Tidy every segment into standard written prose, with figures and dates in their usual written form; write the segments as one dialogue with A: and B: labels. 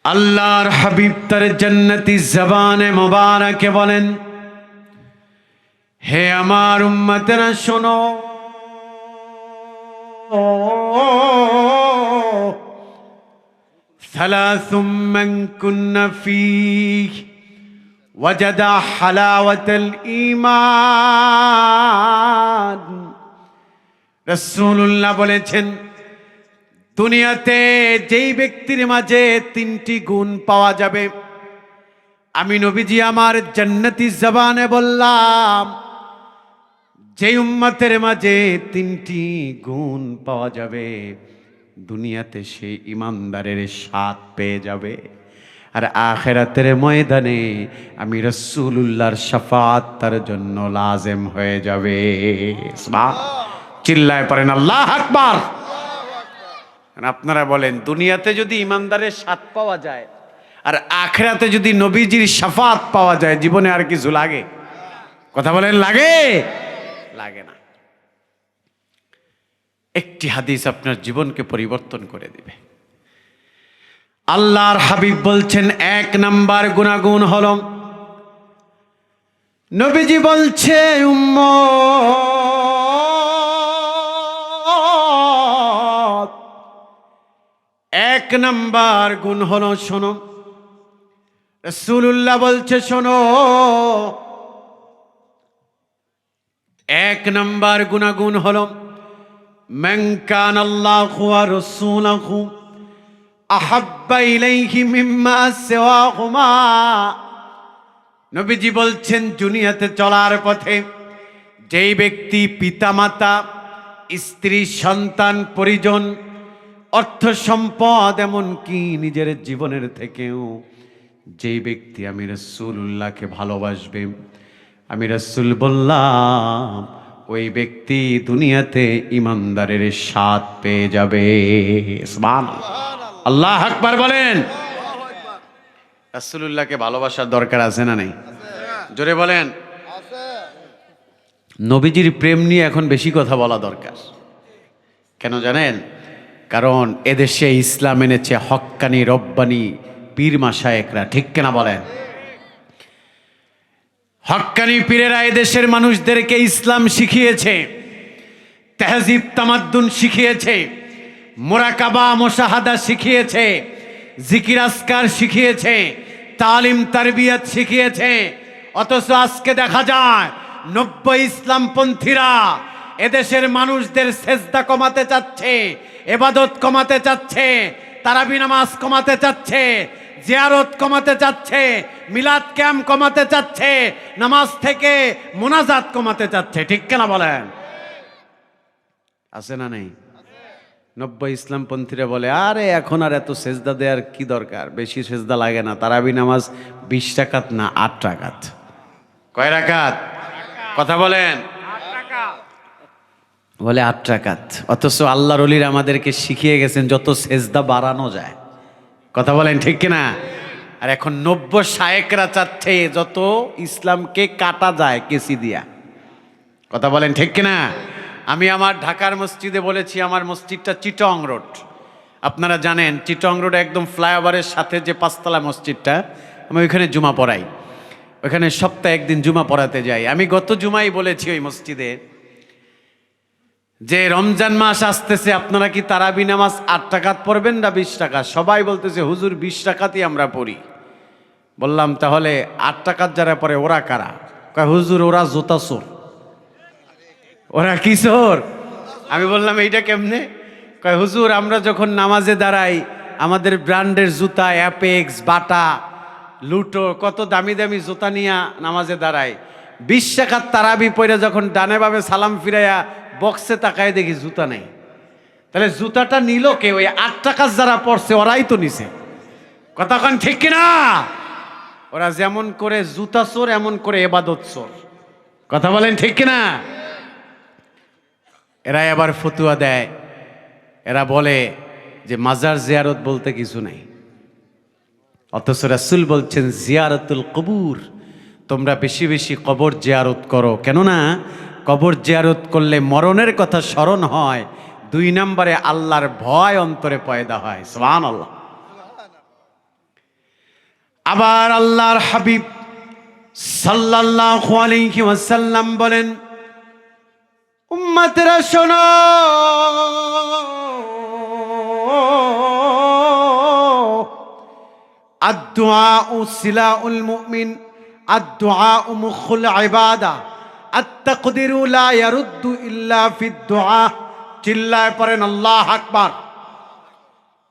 A: আল্লাহর হাবিব তার জান্নাতি জবানে মুবারকে বলেন, হে আমার উম্মতেরা শোনো, সালাসুম মান কুন্না ফীহি ওয়াজাদা হালাওয়াতাল ঈমান। রাসূলুল্লাহ বলেছেন, দুনিয়াতে যেই ব্যক্তির মাঝে তিনটি গুণ পাওয়া যাবে, আমি নবীজি আমার জান্নাতি জবানে বললাম, যেই উম্মতের মাঝে তিনটি গুণ পাওয়া যাবে দুনিয়াতে সে ইমানদারের স্বাদ পেয়ে যাবে, আর আখিরাতের ময়দানে আমি রাসূলুল্লাহর শাফাআত তার জন্য লাজেম হয়ে যাবে। চিল্লায় পড়েন আল্লাহু আকবার। আপনারা বলেন, দুনিয়াতে যদি ইমানদারের স্বাদ পাওয়া যায় আর আখিরাতে যদি নবীজির শাফাআত পাওয়া যায়, জীবনে আর কিছু লাগে? কথা বলেন, লাগে? লাগে না। একটি হাদিস আপনার জীবনকে পরিবর্তন করে দিবে। আল্লাহর হাবিব বলছেন, 1 নাম্বার গুনাহগুণ হলো, নবীজি বলছে, উম্মত 1 নাম্বার গুণ হলো, শোনো, রাসূলুল্লাহ বলছে, শোনো, 1 নাম্বার গুনাহগুণ হলো, মান কানা আল্লাহু ওয়া রাসূলুহু আহাব্বা ইলাইহি মিম্মা সিওয়াহুমা। নবীজি বলছেন, দুনিয়াতে চলার পথে যেই ব্যক্তি পিতামাতা, স্ত্রী, সন্তান, পরিজন, অর্থ সম্পদ, এমনকি নিজের জীবনের থেকেও যেই ব্যক্তি আমি রাসূলুল্লাহকে ভালোবাসবে, আমি রাসূল বললাম ওই ব্যক্তি দুনিয়াতে ইমানদারের স্বাদ পেয়ে যাবে। সুবহানাল্লাহ, আল্লাহু আকবার বলেন। রাসূলুল্লাহকে ভালোবাসার দরকার আছে না নেই? জোরে বলেন। নবীজির প্রেম নিয়ে এখন বেশি কথা বলা দরকার। কেন জানেন? কারণ এদেশে ইসলাম এনেছে হক্কানি রব্বানি পীর মাশায়েখরা, ঠিক কিনা বলেন? হক্কানি পীরেরা এদেশের মানুষদেরকে ইসলাম শিখিয়েছে, তাহজিব তামাদ্দুন শিখিয়েছে, মুরাকাবা মুশাহাদা শিখিয়েছে, জিকির আজকার শিখিয়েছে, তালিম তারবিয়াত শিখিয়েছে। অথচ আজকে দেখা যায় নব্য ইসলামপন্থীরা এদেশের মানুষদের সেজদা কমাতে চাচ্ছে, ইবাদত কমাতে চাচ্ছে, তারাবি নামাজ কমাতে চাচ্ছে, জিয়ারত কমাতে চাচ্ছে, মিলাদ ক্যাম্প কমাতে চাচ্ছে, নামাজ থেকে মোনাজাত কমাতে চাচ্ছে, ঠিক কিনা বলেন? আছে না নেই? নব্য ইসলামপন্থীরা বলে, আরে এখন আর এত সেজদা দেওয়ার কি দরকার, বেশি সেজদা লাগে না, তারাবি নামাজ 20 রাকাত না 8 রাকাত। কয় রাকাত? কথা বলেন। বলে 8 রাকাত। অথচ আল্লাহর ওলিরা আমাদেরকে শিখিয়ে গেছেন যত সেজদা বাড়ানো যায়। কথা বলেন, ঠিক কিনা? আর এখন নব্য শায়েকরা চাচ্ছে যত ইসলামকে কাটা যায় কেসি দিয়া। কথা বলেন, ঠিক কিনা? আমি আমার ঢাকার মসজিদে বলেছি, আমার মসজিদটা চিটং রোড, আপনারা জানেন চিটং রোড একদম ফ্লাইওভারের সাথে যে 5 তলা মসজিদটা, আমি ওইখানে জুমা পড়াই, ওইখানে সপ্তাহে 1 দিন জুমা পড়াতে যাই। আমি গত জুমাই বলেছি ওই মসজিদে যে রমজান মাস আসতেছে, আপনারা কি তারাবি নামাজ 8 রাকাত পড়বেন না 20 রাকাত? সবাই বলতেছে হুজুর 20 রাকাতই আমরা পড়ি। বললাম তাহলে 8 রাকাত যারা পড়ে ওরা কারা? কয় হুজুর ওরা জুতা চোর। ওরা কি চোর? আমি বললাম এইটা কেমনে? কয় হুজুর আমরা যখন নামাজে দাঁড়াই আমাদের ব্র্যান্ডের জুতা, অ্যাপেক্স, বাটা, লুটো, কত দামি দামি জুতা নিয়ে নামাজে দাঁড়াই, 20 রাকাত তারাবি পড়ে যখন ডানে বামে সালাম ফিরাইয়া বক্সে তাকায় দেখি জুতা নেই। তাহলে জুতাটা নিল কে? ওই 8 রাকাত যারা পড়ছে ওরাই তো নিছে। কথা কন, ঠিক কিনা? ওরা যেমন করে জুতা চোর, এমন করে ইবাদত চোর। কথা বলেন, ঠিক কিনা? এরা আবার ফতুয়া দেয়, এরা বলে যে মাজার জিয়ারত বলতে কিছু নাই। অথচ রাসূল বলছেন জিয়ারতুল কবুর, তোমরা বেশি বেশি কবর জিয়ারত করো। কেননা কবর জিয়ারত করলে মরণের কথা স্মরণ হয়, 2 নম্বরে আল্লাহর ভয় অন্তরে পয়দা হয়। সুবহানাল্লাহ। আবার আল্লাহর হাবিব সাল্লাল্লাহু আলাইহি ওয়াসাল্লাম বলেন, উম্মতেরা শোনো, আদ-দুআউ সিলাউল মুমিন, আদ-দুআউ মুখুল ইবাদা, আত-তাকদিরু লা ইয়ারুদ্দু ইল্লা ফিদ-দুআ। চিল্লায় পড়েন আল্লাহু আকবার।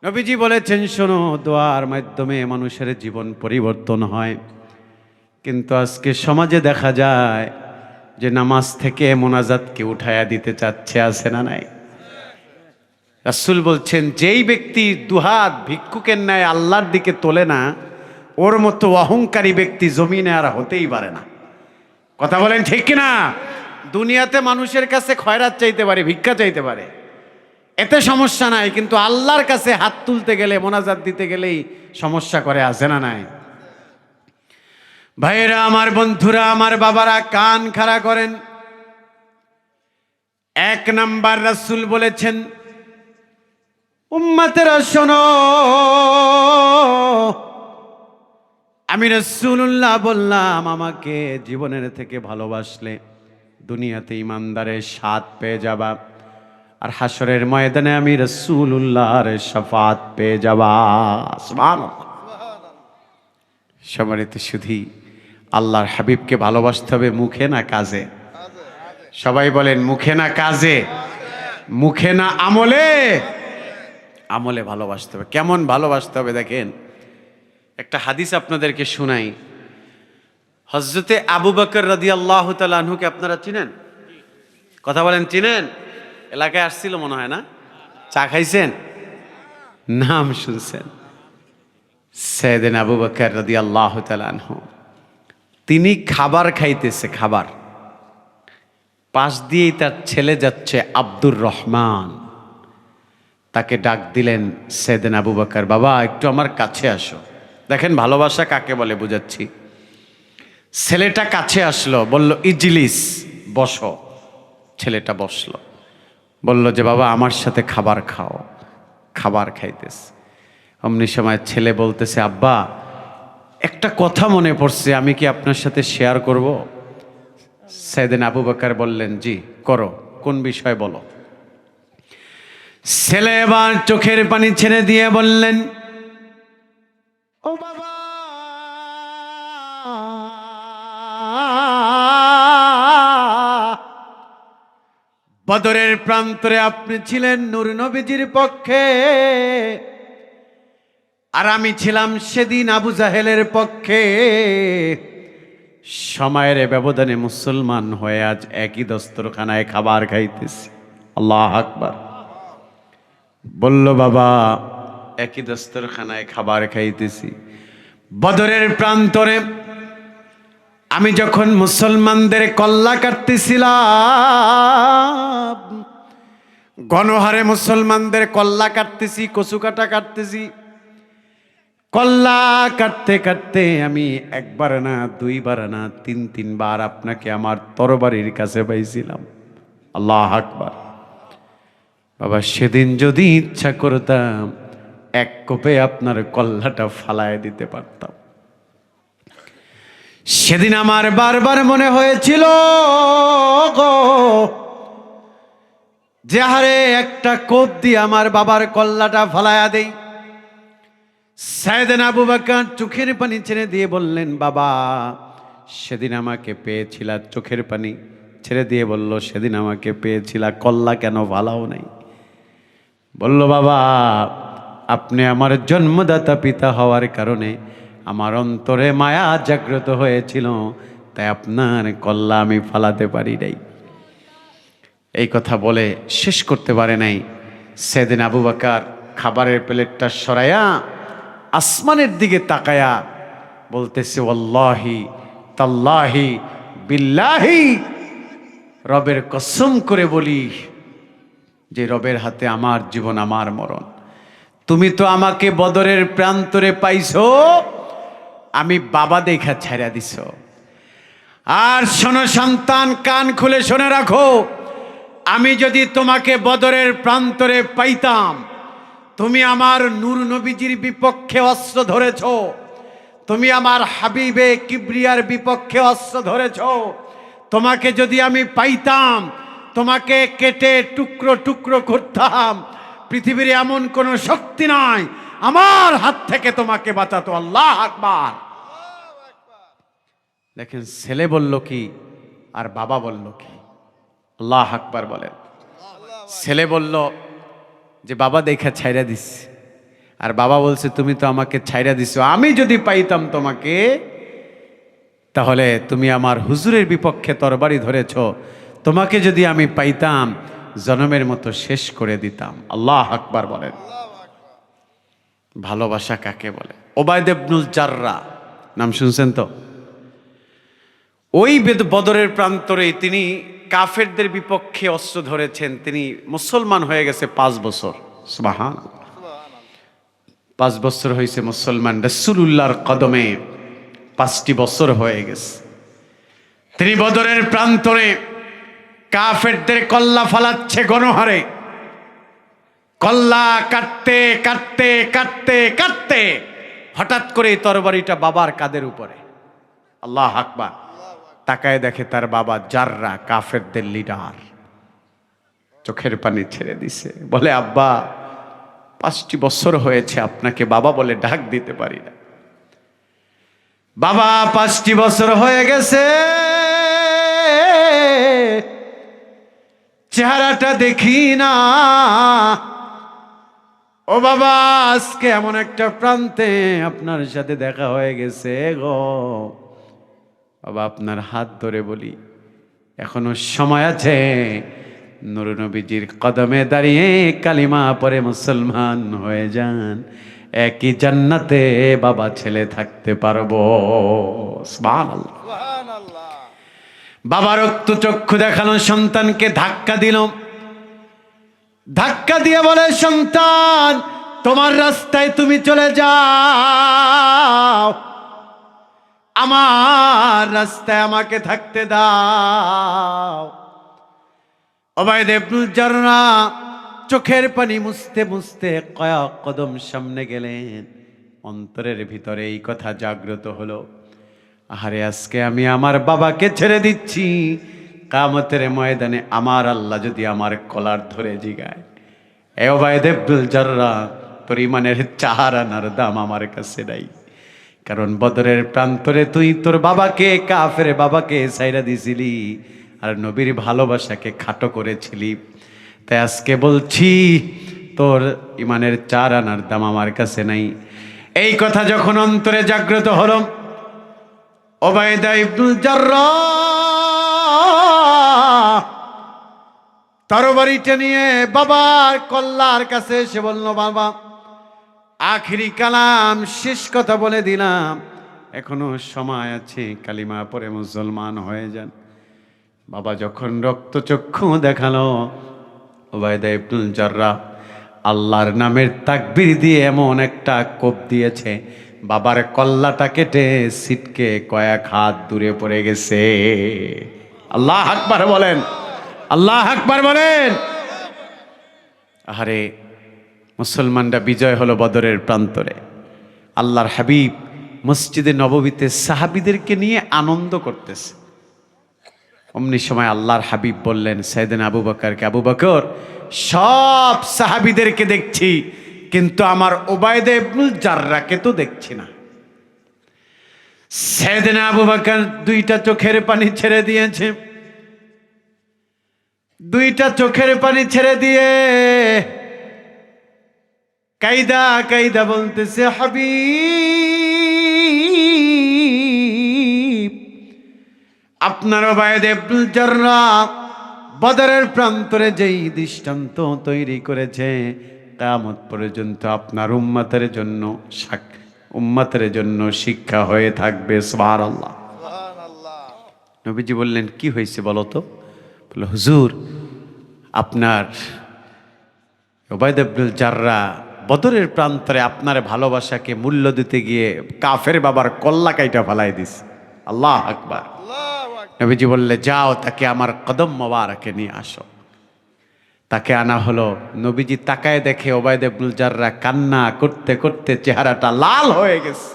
A: নবীজি বলেছেন, শোনো, দোয়ার মাধ্যমে মানুষের জীবন পরিবর্তন হয়। কিন্তু আজকে সমাজে দেখা যায় যে নামাজ থেকে মোনাজাতকে উঠায়া দিতে চাচ্ছে, আছে না নাই? রাসূল বলছেন, যেই ব্যক্তি দুহাত ভিক্ষুকের ন্যায় আল্লাহর দিকে তোলে না, ওর মতো অহংকারী ব্যক্তি জমিনে আর হতেই পারে না। কথা বলেন ঠিক কিনা? দুনিয়াতে মানুষের কাছে খয়রাত চাইতে পারে, ভিক্ষা চাইতে পারে, এতে সমস্যা নাই, কিন্তু আল্লাহর কাছে হাত তুলতে গেলে, মোনাজাত দিতে গেলেই সমস্যা করে, আছে না নাই? ভাইয়েরা আমার, বন্ধুরা আমার, বাবারা, কান খাড়া করেন। এক নাম্বার, রাসূল বলেছেন, উম্মতেরা শোনো, আমি রাসূলুল্লাহ বললাম, আমাকে জীবনের থেকে ভালোবাসলে দুনিয়াতে ইমানদারের স্বাদ পেয়ে যাবা, আর হাসরের ময়দানে আমি রাসূলুল্লাহর শাফাত পেয়ে যাবা। সুবহানাল্লাহ। সম্মানিত সুধী, আল্লাহর হাবিবকে ভালোবাসতে হবে মুখে না কাজে? সবাই বলেন, মুখে না কাজে? মুখে না আমলে? আমলে ভালোবাসতে হবে। কেমন ভালোবাসতে হবে দেখেন, একটা হাদিস আপনাদেরকে শুনাই। হযরতে আবু বকর রাদিয়াল্লাহু তাআলা আনহুকে আপনারা চিনেন? কথা বলেন, চিনেন? এলাকায় আসছিল মনে হয় না? চা খাইছেন? নাম শুনছেন? সাইয়েদনা আবু বকর রাদিয়াল্লাহু তাআলা আনহু, তিনি খাবার খাইতেছে, খাবার, পাশ দিয়েই তার ছেলে যাচ্ছে আব্দুর রহমান, তাকে ডাক দিলেন সাইয়েদনা আবু বকর, বাবা একটু আমার কাছে আসো। দেখেন ভালোবাসা কাকে বলে বুঝাচ্ছি। ছেলেটা কাছে আসলো, বলল ইজলিস, বসো। ছেলেটা বসলো, বলল যে বাবা আমার সাথে খাবার খাও। খাবার খাইতেছে, অমনি সময় ছেলে বলতেছে, আব্বা একটা কথা মনে পড়ছে, আমি কি আপনার সাথে শেয়ার করব? সাইয়েদনা আবু বকর বললেন, জি করো। কোন বিষয় বলো? ছেলে এবার চোখের পানি ছেড়ে দিয়ে বললেন, ও বাবা, বদরের প্রান্তরে আপনি ছিলেন নূর নবীজির পক্ষে, আর আমি ছিলাম সেদিন আবু জাহেলের পক্ষে। সময়ের ব্যবধানে মুসলমান হয়ে আজ একই দস্তরখানায় খাবার খাইতেছি। আল্লাহু আকবার। বলল, বাবা একই দস্তরখানায় খাবার খাইতেছি, বদরের প্রান্তরে আমি যখন মুসলমানদের কল্লা কাটতেছিলাম, গণহারে মুসলমানদের কল্লা কাটতেছি, কচু কাটা কাটতেছি, কল্লা কাটতে কাটতে আমি একবার না, দুইবার না, তিনবার আপনাকে আমার তরবারির কাছে পাইছিলাম। আল্লাহু আকবার। বাবা সেদিন যদি ইচ্ছা করতাম, এক কোপে আপনার কল্লাটা ফালায় দিতে পারতাম। সেদিন আমার বারবার মনে হয়েছিল গো, যে হারে একটা কোপ দিয়ে আমার বাবার কল্লাটা ফালায়া দেই। সাইয়েদনা আবু বকর চোখের পানি ছেড়ে দিয়ে বললেন, বাবা সেদিন আমাকে পেয়েছিলা, চোখের পানি ছেড়ে দিয়ে বলল, সেদিন আমাকে পেয়েছিলা, কল্লা কেন ফালাও নাই? বলল, বাবা আপনি আমার জন্মদাতা পিতা হওয়ার কারণে আমার অন্তরে মায়া জাগ্রত হয়েছিল, তাই আপনার কল্লা আমি ফালাতে পারি নাই। এই কথা বলে শেষ করতে পারে নাই। সাইয়েদনা আবু বকর খাবারের প্লেটটা সরাইয়া আসমানের দিকে তাকায়া বলতেছে, ওয়াল্লাহি তাল্লাহি বিল্লাহি, রবের কসম করে বলি যে রবের হাতে আমার জীবন, আমার মরণ। তুমি তো আমাকে বদরের প্রান্তরে পাইছো, আমি বাবা দেখা ছাড়া দিছ। আর শোনো সন্তান, কান খুলে শুনে রাখো, আমি যদি তোমাকে বদরের প্রান্তরে পাইতাম, তুমি আমার নূর নবীজির বিপক্ষে অস্ত্র ধরেছ, তুমি আমার হাবিবে কিবরিয়ার বিপক্ষে অস্ত্র ধরেছ। তোমাকে যদি আমি পাইতাম, তোমাকে কেটে টুকরো টুকরো করতাম। পৃথিবীর এমন কোনো শক্তি নাই আমার হাত থেকে তোমাকে বাঁচাতো। আল্লাহ আকবার। দেখেন, ছেলে বলল কি আর বাবা বলল কি? আল্লাহ আকবার বলেন। ছেলে বলল যে বাবা দেখা ছাইরা দিস, আর বাবা বলছে তুমি তো আমাকে ছাইরা দিছো, আমি যদি পাইতাম তোমাকে তাহলে তুমি আমার হুজুরের বিপক্ষে তরবারি ধরেছ, তোমাকে যদি আমি পাইতাম জনমের মতো শেষ করে দিতাম। আল্লাহ আকবার বলেন। ভালোবাসা কাকে বলে? ওবায়দ ইবনুল জাররাহ নাম শুনছেন তো? ওই বদরের প্রান্তরে তিনি কাফেরদের বিপক্ষে অস্ত্র ধরেছেন। তিনি মুসলমান হয়ে গেছে 5 বছর। সুবহানাল্লাহ। 5 বছর হয়েছে মুসলমান। রাসূলুল্লাহর কদমে 5টি বছর হয়ে গেছে। তিনি বদরের প্রান্তরে কাফেরদের কল্লা ফালাচ্ছে গণহারে। কল্লা কাটতে কাটতে কাটতে কাটতে হঠাৎ করে তরবারিটা বাবার কাঁধের উপরে। আল্লাহ আকবার। তাকায় দেখে তার বাবা জাররা, কাফেরদের লিডার। চোখের পানি ছেড়ে দিছে, বলে আব্বা 5টি বছর হয়েছে আপনাকে বাবা বলে ডাক দিতে পারি না। বাবা 5টি বছর হয়ে গেছে, চেহারাটা দেখি না। ও বাবা, আজকে এমন একটা প্রান্তে আপনার সাথে দেখা হয়ে গেছে গো বাবা, আপনার হাত ধরে বলি এখনো সময় আছে। নূর নবীজির কদমে দাঁড়িয়ে কালিমা পড়ে মুসলমান হয়ে যান, একই জান্নাতে বাবা ছেলে থাকতে পারবো। সুবহানাল্লাহ। বাবা রক্ত চক্ষু দেখানো সন্তানকে ধাক্কা দিল। ধাক্কা দিয়ে বলে, সন্তান তোমার রাস্তায় তুমি চলে যাও, আমার রাস্তায় আমাকে থাকতে দাও। ওবায়দ ইবনুল জাররাহ চোখের পানি মুছতে মুছতে কয়েক কদম সামনে গেলেন। অন্তরের ভিতরে এই কথা জাগ্রত হলো, আরে আজকে আমি আমার বাবাকে ছেড়ে দিচ্ছি, কিয়ামতের ময়দানে আমার আল্লাহ যদি আমার কলার ধরে জিগায়, এ ওবায়দ ইবনুল জাররাহ তোর ইমানের 4 আনার দাম আমার কাছে নাই। কারণ বদরের প্রান্তরে তুই তোর বাবাকে, কাফের বাবাকে ছাইরা দিছিলি, আর নবীর ভালোবাসাকে খাটো করেছিলি। তাই আজকে বলছি তোর ইমানের 4 আনার দাম আমার কাছে নাই। এই কথা যখন অন্তরে জাগ্রত হলো, ওবায়দ ইবনুল জাররাহ তরবারিটা নিয়ে বাবার কল্লার কাছে এসে বলল, বাবা আখিরি কালাম, শেষ কথা বলে দিলাম, এখনো সময় আছে, কালিমা পড়ে মুসলমান হয়ে যান। বাবা যখন রক্তচক্ষু দেখালো, ওবায়দ ইবনুল জাররাহ আল্লাহর নামের তাকবীর দিয়ে এমন একটা কোপ দিয়েছে, বাবার কল্লাটা কেটে ছিটকে কয়েক হাত দূরে পড়ে গেছে। আল্লাহ আকবার বলেন, আল্লাহ আকবার বলেন। আরে মুসলমানরা বিজয় হলো বদরের প্রান্তরে। আল্লাহর হাবিব মসজিদে নববীতে সাহাবীদেরকে নিয়ে আনন্দ করতেছে। অমনি সময় আল্লাহর হাবিব বললেন সাইয়েদনা আবু বকরকে, আবু বকর, সব সাহাবীদেরকে দেখছি, কিন্তু আমার ওবায়দ ইবনুল জাররাহকে তো দেখছি না। সাইয়েদনা আবু বকর 2টা চোখের পানি ছেড়ে দিয়েছে। 2টা চোখের পানি ছেড়ে দিয়ে কাইদা কাইদা বলতেছে, হাবিব আপনার ওবায়দ ইবনুল জাররাহ বদরের প্রান্তরে যেই দৃষ্টান্ত তৈরি করেছে, কিয়ামত পর্যন্ত আপনার উম্মতের জন্য শিক্ষা হয়ে থাকবে। সুবহানাল্লাহ। নবীজি বললেন, কি হয়েছে বলো তো? বলল, হুজুর আপনার ওবায়দ ইবনুল জাররাহ বদরের প্রান্তরে আপনার ভালোবাসাকে মূল্য দিতে গিয়ে কাফের বাবার কল্লা কাইটা ফালাই দিস। আল্লাহ আকবার। নবীজি বললে, যাও তাকে আমার কদম মোবারকে নিয়ে আসো। তাকে আনা হলো। নবীজি তাকায় দেখে ওবায়দ ইবনুল জাররাহ কান্না করতে করতে চেহারাটা লাল হয়ে গেছে।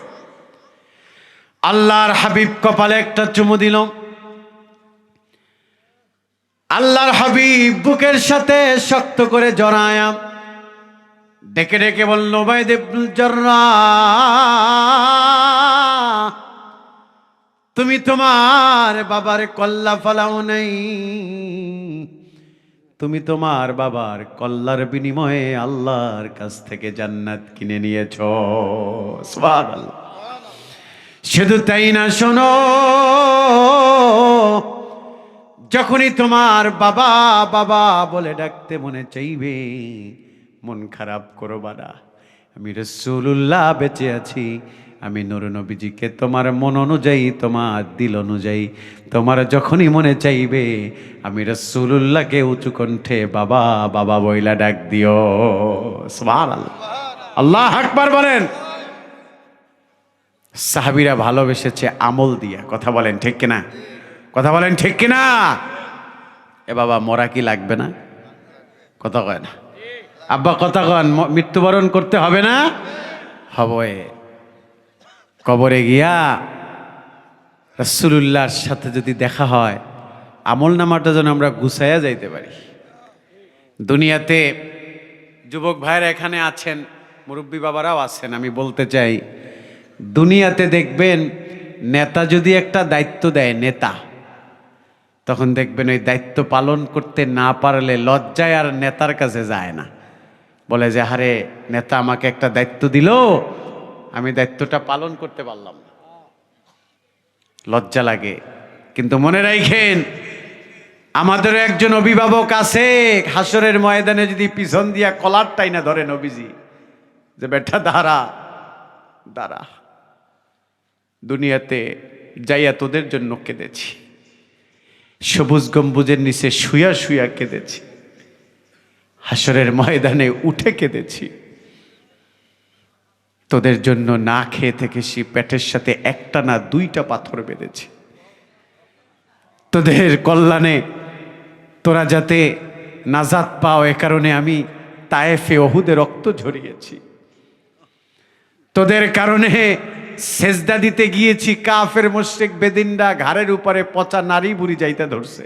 A: আল্লাহর হাবিব কপালে একটা চুমু দিল। আল্লাহর হাবিব বুকের সাথে শক্ত করে জড়ায়া ডেকে ডেকে বলল, উবাইদ ইবনুল জাররাহ, তুমি তোমার বাবার কল্লা ফলাও নাই, তুমি তোমার বাবার কল্লার বিনিময়ে আল্লাহর কাছ থেকে জান্নাত কিনে নিয়েছ। সুবহানাল্লাহ। শুধু তাই না, শোনো, যখনই তোমার বাবা বাবা বলে ডাকতে মনে চাইবে, মন খারাপ করবা না, আমি রাসূলুল্লাহ বেঁচে আছি, আমি নূর নবীজিকে তোমার মন অনুযায়ী, তোমার দিল অনুযায়ী, তোমার যখনই মনে চাইবে, আমি রাসূলুল্লাহকে উঁচু কণ্ঠে বাবা বাবা বইলা ডাক দিও। সুবহানাল্লাহ, আল্লাহু আকবার বলেন। সাহাবীরা ভালোবেসেছে আমল দিয়া। কথা বলেন ঠিক কিনা? কথা বলেন ঠিক কিনা? এ বাবা, মরা কি লাগবে না? কথা কয় না আব্বা, কথা কন, মৃত্যুবরণ করতে হবে না? হবে। কবরে গিয়া রাসূলুল্লাহর সাথে যদি দেখা হয়, আমল নামাটা যেন আমরা গুছাইয়া যাইতে পারি। দুনিয়াতে যুবক ভাইরা এখানে আছেন, মুরব্বী বাবারাও আছেন, আমি বলতে চাই, দুনিয়াতে দেখবেন নেতা যদি একটা দায়িত্ব দেয়, নেতা, তখন দেখবেন ওই দায়িত্ব পালন করতে না পারলে লজ্জায় আর নেতার কাছে যায় না, বলে যে আরে নেতা আমাকে একটা দায়িত্ব দিল, আমি দায়িত্বটা পালন করতে পারলাম না, লজ্জা লাগে। কিন্তু মনে রাখেন, আমাদের একজন অভিভাবক আছে, হাসরের ময়দানে যদি পিছন দিয়া কলার টাইনা ধরে নবীজি, যে বেটা দাঁড়া দাঁড়া, দুনিয়াতে যাইয়া তোদের জন্য কেঁদেছি, সবুজ গম্বুজের নিচে শুয়া শুয়া কেঁদেছি, হাসরের ময়দানে উঠে কেঁদেছি, তোদের জন্য না খেয়ে থেকেছি, পেটের সাথে একটা না দুইটা পাথর বেঁধেছি, তোদের কল্যাণে, তোরা যাতে নাজাত পাও, এ কারণে আমি তায়েফে ওহুদে রক্ত ঝরিয়েছি, তোদের কারণে সেজদা দিতে গিয়েছি, কাফের মুশরিক বেদিনরা ঘাড়ের উপরে পচা নারী বুড়ি যাইতে ধরছে,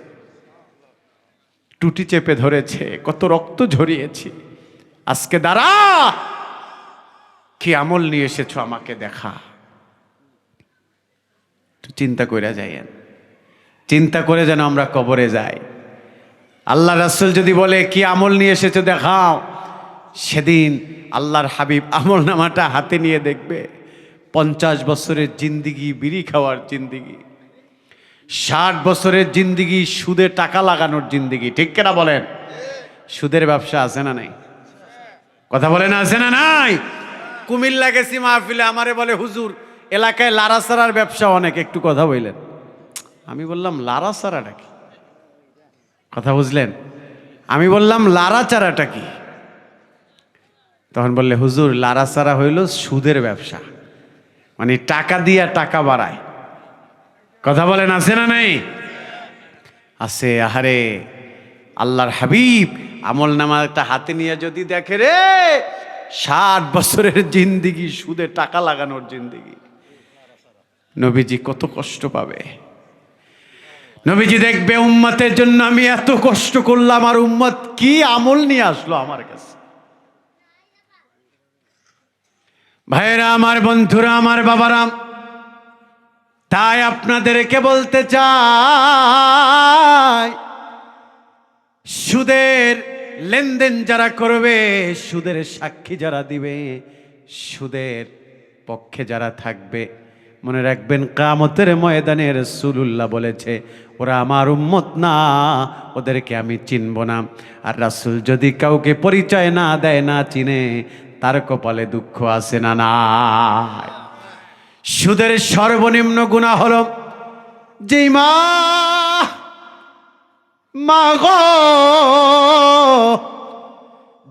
A: টুটি চেপে ধরেছে, কত রক্ত ঝরিয়েছি, আজকে দাঁড়া, কি আমল নিয়ে এসেছো আমাকে দেখা। চিন্তা করে যাইয়েন, চিন্তা করে যেন আমরা কবরে যাই। আল্লাহ রাসূল যদি বলে কি আমল নিয়ে এসেছো দেখাও, সেদিন আল্লাহর হাবিব আমল নামাটা হাতে নিয়ে দেখবে, 50 বছরের জিন্দিগি বিড়ি খাওয়ার জিন্দিগি, 60 বছরের জিন্দিগি সুদে টাকা লাগানোর জিন্দিগি। ঠিক কেনা বলেন? সুদের ব্যবসা আছে না নাই? কথা বলেন, আছে না নাই? কুমিল্লা গেছি মাহফিলে, আমারে বলে হুজুর এলাকায় লারাসারার ব্যবসা অনেক, একটু কথা বললেন। আমি বললাম লারাসারাটা কি? কথা বুঝলেন? আমি বললাম লারাচারাটা কি? তখন বললে হুজুর লারাসারা হইল সুদের ব্যবসা, মানে টাকা দিয়া টাকা বাড়ায়। কথা বলেন, আছে না নাই? আছে। আহারে আল্লাহর হাবিব আমল নামা একটা হাতে নিয়ে যদি দেখে রে 60 বছরের জিন্দিগি সুদে টাকা লাগানোর জিন্দিগি, নবীজি কত কষ্ট পাবে। নবীজি দেখবে উম্মতের জন্য আমি এত কষ্ট করলাম, আর উম্মত কি আমল নিয়ে আসলো আমার কাছে। ভাইরা আমার, বন্ধুরা আমার, বাবারা, তাই আপনাদেরকে বলতে চাই, সুদের লেনদেন যারা করবে, সুদের সাক্ষী যারা দিবে, সুদের পক্ষে যারা থাকবে, মনে রাখবেন কিয়ামতের ময়দানে রাসূলুল্লাহ বলেছে ওরা আমার উম্মত না, ওদেরকে আমি চিনব না। আর রাসূল যদি কাউকে পরিচয় না দেয়, না চিনে, তার কপালে দুঃখ আছে না নাই? সুদের সর্বনিম্ন গুনাহ হলো যেই মা গো,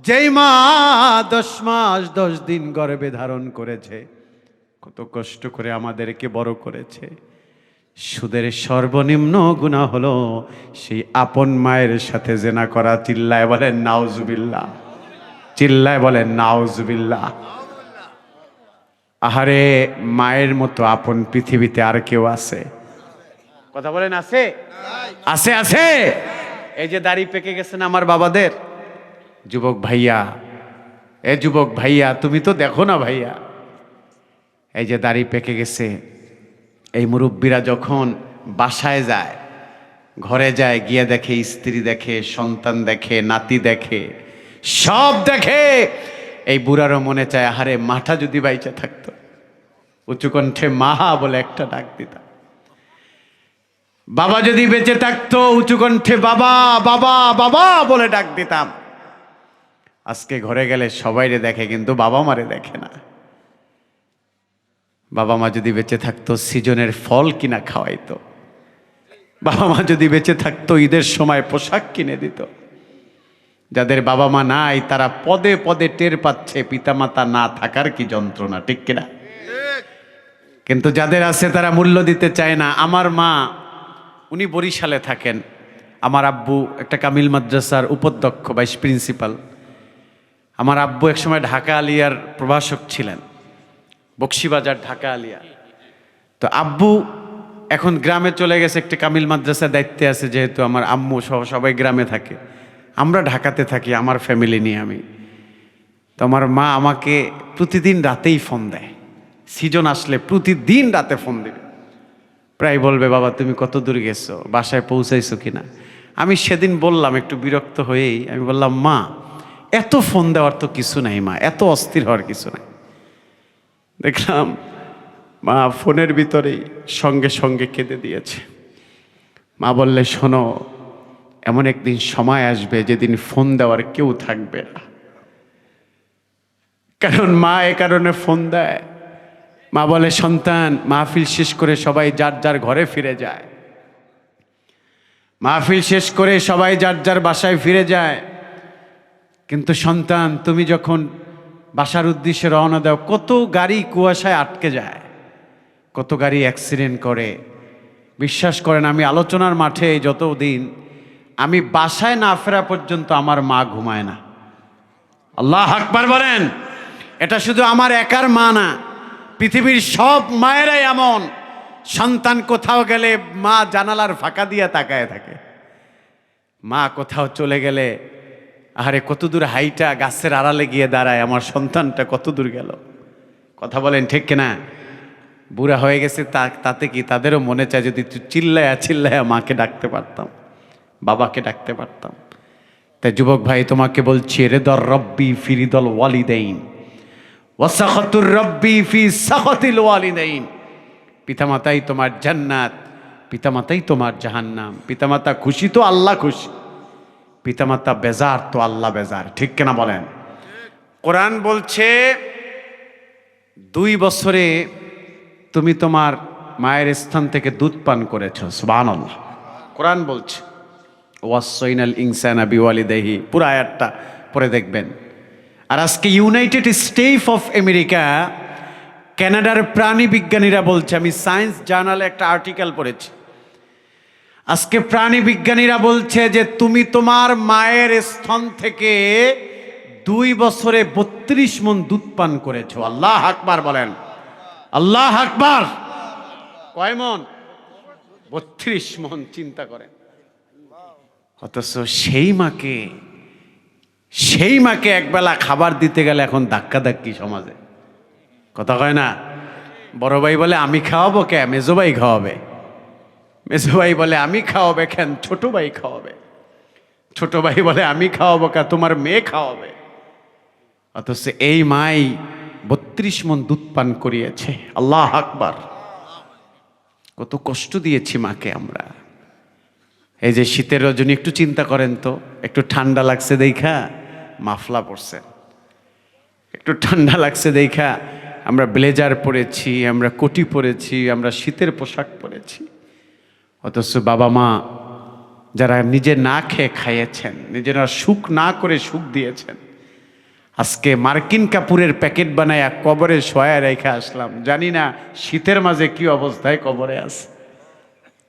A: যেই মা 10 মাস 10 দিন গর্ভে ধারণ করেছে, কত কষ্ট করে আমাদেরকে বড় করেছে, সুদের সর্বনিম্ন গুনাহ হলো সেই আপন মায়ের সাথে জিনা করা। চিল্লায় বলেন নাউজুবিল্লাহ, চিল্লায় বলেন নাউজুবিল্লাহ। আহারে, মায়ের মতো আপন পৃথিবীতে আর কেউ আছে? কথা বলেন, আছে? আছে, আছে। এই যে দাড়ি পেকে গেছেন আমার বাবাদের, যুবক ভাইয়া, যুবক ভাইয়া, তুমি তো দেখো না ভাইয়া, এই যে দাড়ি পেকে গেছে, এই মুরব্বীরা যখন বাসায় যায়, ঘরে যায়, গিয়ে দেখে স্ত্রী দেখে, সন্তান দেখে, নাতি দেখে, সব দেখে, এই বুড়ারও মনে চায় আহারে মাটা যদি বাইচা থাকতো, উঁচু কণ্ঠে মাহা বলে একটা ডাক দিতাম। বাবা যদি বেঁচে থাকতো, উঁচু কণ্ঠে বাবা বাবা বাবা বলে ডাক দিতাম। আজকে ঘরে গেলে সবাইরে দেখে, কিন্তু বাবা মারে দেখে না। বাবা মা যদি বেঁচে থাকতো, সিজনের ফল কিনা খাওয়াইতো। বাবা মা যদি বেঁচে থাকতো, ঈদের সময় পোশাক কিনে দিত। যাদের বাবা মা নাই, তারা পদে পদে টের পাচ্ছে পিতামাতা না থাকার কি যন্ত্রণা, ঠিক কিনা? কিন্তু যাদের আছে তারা মূল্য দিতে চায় না। আমার মা, উনি বরিশালে থাকেন। আমার আব্বু একটা কামিল মাদ্রাসার উপাধ্যক্ষ, ভাইস প্রিন্সিপাল। আমার আব্বু একসময় ঢাকা আলিয়ার প্রভাষক ছিলেন, বক্সিবাজার ঢাকা আলিয়া। তো আব্বু এখন গ্রামে চলে গেছে, একটা কামিল মাদ্রাসার দায়িত্বে আছে, যেহেতু আমার আম্মু সহ সবাই গ্রামে থাকে, আমরা ঢাকাতে থাকি আমার ফ্যামিলি নিয়ে আমি। তো আমার মা আমাকে প্রতিদিন রাতেই ফোন দেয়, সিজন আসলে প্রতিদিন রাতে ফোন দেবে, প্রায় বলবে বাবা তুমি কত দূর গেছো, বাসায় পৌঁছাইছো কিনা। আমি সেদিন বললাম একটু বিরক্ত হয়েই, আমি বললাম মা এত ফোন দেওয়ার তো কিছু নাই মা, এত অস্থির হওয়ার কিছু নাই। দেখলাম মা ফোনের ভিতরেই সঙ্গে সঙ্গে কেঁদে দিয়েছে। মা বললে শোনো, এমন একদিন সময় আসবে যেদিন ফোন দেওয়ার কেউ থাকবে না। কারণ মা এ কারণে ফোন দেয়। মা বলে সন্তান, মাহফিল শেষ করে সবাই যার যার ঘরে ফিরে যায়, মাহফিল শেষ করে সবাই যার যার বাসায় ফিরে যায়, কিন্তু সন্তান তুমি যখন বাসার উদ্দেশ্যে রওনা দাও, কত গাড়ি কুয়াশায় আটকে যায়, কত গাড়ি অ্যাক্সিডেন্ট করে। বিশ্বাস করেন, আমি আলোচনার মাঠে যতদিন আমি বাসায় না ফেরা পর্যন্ত আমার মা ঘুমায় না। আল্লাহ আকবার বলেন। এটা শুধু আমার একার মা না, পৃথিবীর সব মায়েরাই এমন। সন্তান কোথাও গেলে মা জানালার ফাঁকা দিয়ে তাকায় থাকে। মা কোথাও চলে গেলে আরে কত দূর হাইটা গাছের আড়ালে গিয়ে দাঁড়ায়, আমার সন্তানটা কত দূর গেল। কথা বলেন ঠিক কিনা? বুড়া হয়ে গেছে তাতে কি, তাদেরও মনে চায় যদি চিল্লায়া চিল্লায়া মাকে ডাকতে পারতাম, বাবাকে ডাকতে পারতাম। তাই যুবক ভাই তোমাকে বলছি, রেদর রব্বি ফি রিদল ওয়ালিদাইন ওয়া সাখাতুর রব্বি ফি সাখাতিল ওয়ালিদাইন। পিতামাতাই তোমার জান্নাত, পিতামাতাই তোমার জাহান্নাম। পিতামাতা খুশি তো আল্লাহ খুশি, পিতামাতা বেজার তো আল্লাহ বেজার, ঠিক কিনা বলেন? কোরআন বলছে 2 বছরে তুমি তোমার মায়ের স্থান থেকে দুধ পান করেছ। সুবহানাল্লাহ। কোরআন বলছে ওয়াসাইনাল ইনসানা বিওয়ালিদাইহি, পুরো আয়াতটা পড়ে দেখবেন। আর আজকে ইউনাইটেড স্টেটস অফ আমেরিকা, কানাডার প্রাণী বিজ্ঞানীরা বলছে, আমি সায়েন্স জার্নালে একটা আর্টিকেল পড়েছি, আজকে প্রাণী বিজ্ঞানীরা বলছে যে তুমি তোমার মায়ের স্তন থেকে 2 বছরে 32 মণ দুধ পান করেছো। আল্লাহ আকবার বলেন, আল্লাহ আকবার। কয় মণ? 32 মণ। চিন্তা করেন। অথচ সেই মাকে একবেলা খাবার দিতে গেলে এখন ধাক্কি সমাজে, কথা কয় না? বড় ভাই বলে আমি খাওয়াবো কে, মেজো ভাই খাওয়াবে। মেজো ভাই বলে আমি খাওয়াবে কেন, ছোট ভাই খাওয়াবে। ছোট ভাই বলে আমি খাওয়াবো কে, তোমার মেয়ে খাওয়াবে। অথচ এই মাই 32 মণ দুধ পান করিয়েছে। আল্লাহ আকবার। কত কষ্ট দিয়েছি মাকে আমরা। এই যে শীতের রজনী, একটু চিন্তা করেন তো, একটু ঠান্ডা লাগছে দেখা মাফলা পরছেন, একটু ঠান্ডা লাগছে দেখা আমরা ব্লেজার পরেছি, আমরা কোটি পরেছি, আমরা শীতের পোশাক পরেছি। অথচ বাবা মা যারা নিজে না খেয়ে খাইয়েছেন, নিজেরা সুখ না করে সুখ দিয়েছেন, আজকে মার্কিন কাপুরের প্যাকেট বানায় কবরে শোয়া রেখে আসলাম, জানি না শীতের মাঝে কি অবস্থায় কবরে আছে।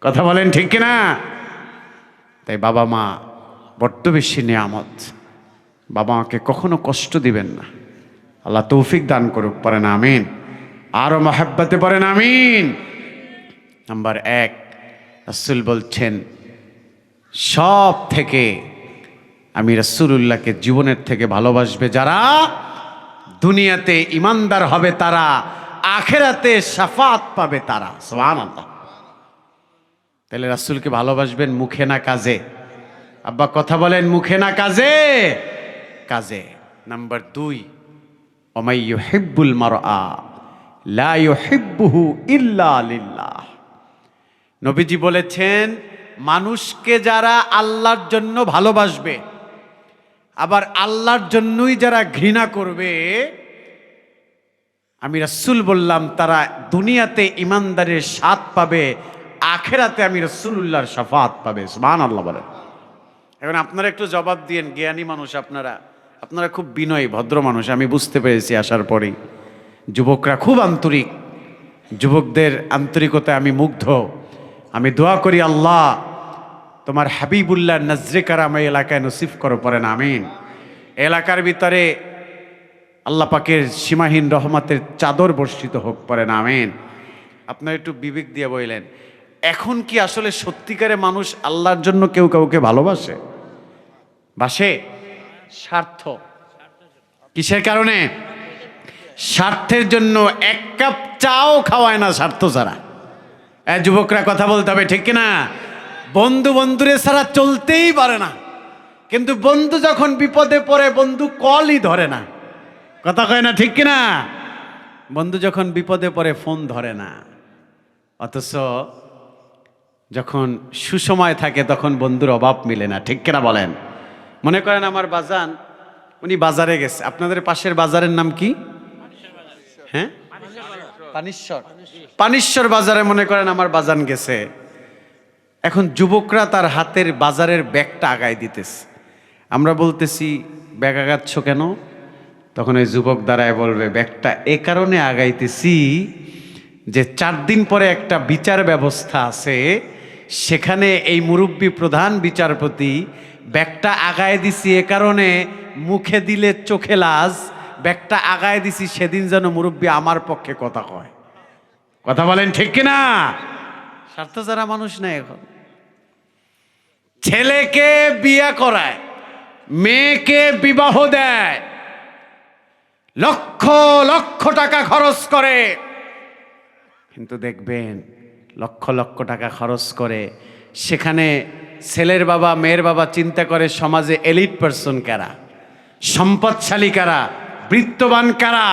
A: কথা বলেন ঠিক কিনা? তাই বাবা মা বড্ড বেশি নিয়ামত। বাবা মাকে কখনো কষ্ট দিবেন না। আল্লাহ তৌফিক দান করুক, পারেন আমিন। আরো মহাব্বতে পড়েন আমিন। নাম্বার 1, রাসূল বলছেন সব থেকে আমি রাসূলুল্লাহকে জীবনের থেকে ভালোবাসবে যারা, দুনিয়াতে ইমানদার হবে তারা, আখিরাতে শাফাত পাবে তারা। সুবহানাল্লাহ। তাহলে রাসূলকে ভালোবাসবেন মুখে না কাজে? আব্বা কথা বলেন, মুখে না কাজে? কাজে। নাম্বার 2, ওমাই ইউহিব্বুল মারআ লা ইউহিব্বুহু ইল্লা লিল্লাহ। নবীজি বলেছেন মানুষকে যারা আল্লাহর জন্য ভালোবাসবে, আবার আল্লাহর জন্যই যারা ঘৃণা করবে, আমি রাসূল বললাম তারা দুনিয়াতে ইমানদারের স্বাদ পাবে, আখিরাতে আমি রাসূলুল্লাহর শাফাত পাবে। সুবহানাল্লাহ বলেন। এখন আপনারা একটু জবাব দিয়েন, জ্ঞানী মানুষ আপনারা খুব বিনয়ী ভদ্র মানুষ, আমি বুঝতে পেরেছি আসার পরেই। যুবকরা খুব আন্তরিক, যুবকদের আন্তরিকতায় আমি মুগ্ধ। আমি দোয়া করি আল্লাহ তোমার হাবিবুল্লাহ নজরে কারাম এই এলাকায় নসিব করো, পড়েন আমিন। এলাকার ভিতরে আল্লাহ পাকের সীমাহীন রহমতের চাদর বর্ষিত হোক, পড়েন আমিন। আপনারা একটু বিবেক দিয়ে বললেন, এখন কি আসলে সত্যিকারে মানুষ আল্লাহর জন্য কেউ কাউকে ভালোবাসে? বাসে? স্বার্থ। কিসের কারণে? স্বার্থের জন্য। 1 কাপ চাও খাওয়ায় না স্বার্থ ছাড়া। যুবকরা কথা বলতে হবে, ঠিক কিনা? বন্ধু বন্ধুরে ছাড়া চলতেই পারে না, কিন্তু বন্ধু যখন বিপদে পড়ে বন্ধু কলই ধরে না। কথা কয় না, ঠিক কিনা? বন্ধু যখন বিপদে পড়ে ফোন ধরে না, অথচ যখন সুসময় থাকে তখন বন্ধুর অভাব মিলে না, ঠিক কিনা বলেন? মনে করেন আমার বাজান, উনি বাজারে গেছে। আপনাদের পাশের বাজারের নাম কি? হ্যাঁ, পানিশ্বর বাজারে মনে করেন আমার বাজান গেছে। এখন যুবকরা তার হাতের বাজারের ব্যাগটা আগায় দিতেছে। আমরা বলতেছি ব্যাগ আগাচ্ছ কেন? তখন ওই যুবক দাঁড়ায় বলবে, ব্যাগটা এ কারণে আগাইতেছি যে 4 দিন পরে একটা বিচার ব্যবস্থা আছে, সেখানে এই মুরব্বী প্রধান বিচারপতি ব্যাগটা আগায় দিছি এ কারণে মুখে দিলে চোখে লাজ, ব্যাগটা আগায় দিছি সেদিন যেন মুরব্বী আমার পক্ষে কথা কয়। কথা বলেন, ঠিক কিনা? স্বার্থ যারা মানুষ নাই। এখন ছেলেকে বিয়ে করায়, মেয়েকে বিবাহ দেয়, লক্ষ লক্ষ টাকা খরচ করে, কিন্তু দেখবেন লক্ষ লক্ষ টাকা খরচ করে, সেখানে ছেলের বাবা মেয়ের বাবা চিন্তা করে সমাজে এলিট পারসন কারা, সম্পদশালী কারা, বৃত্তবান কারা,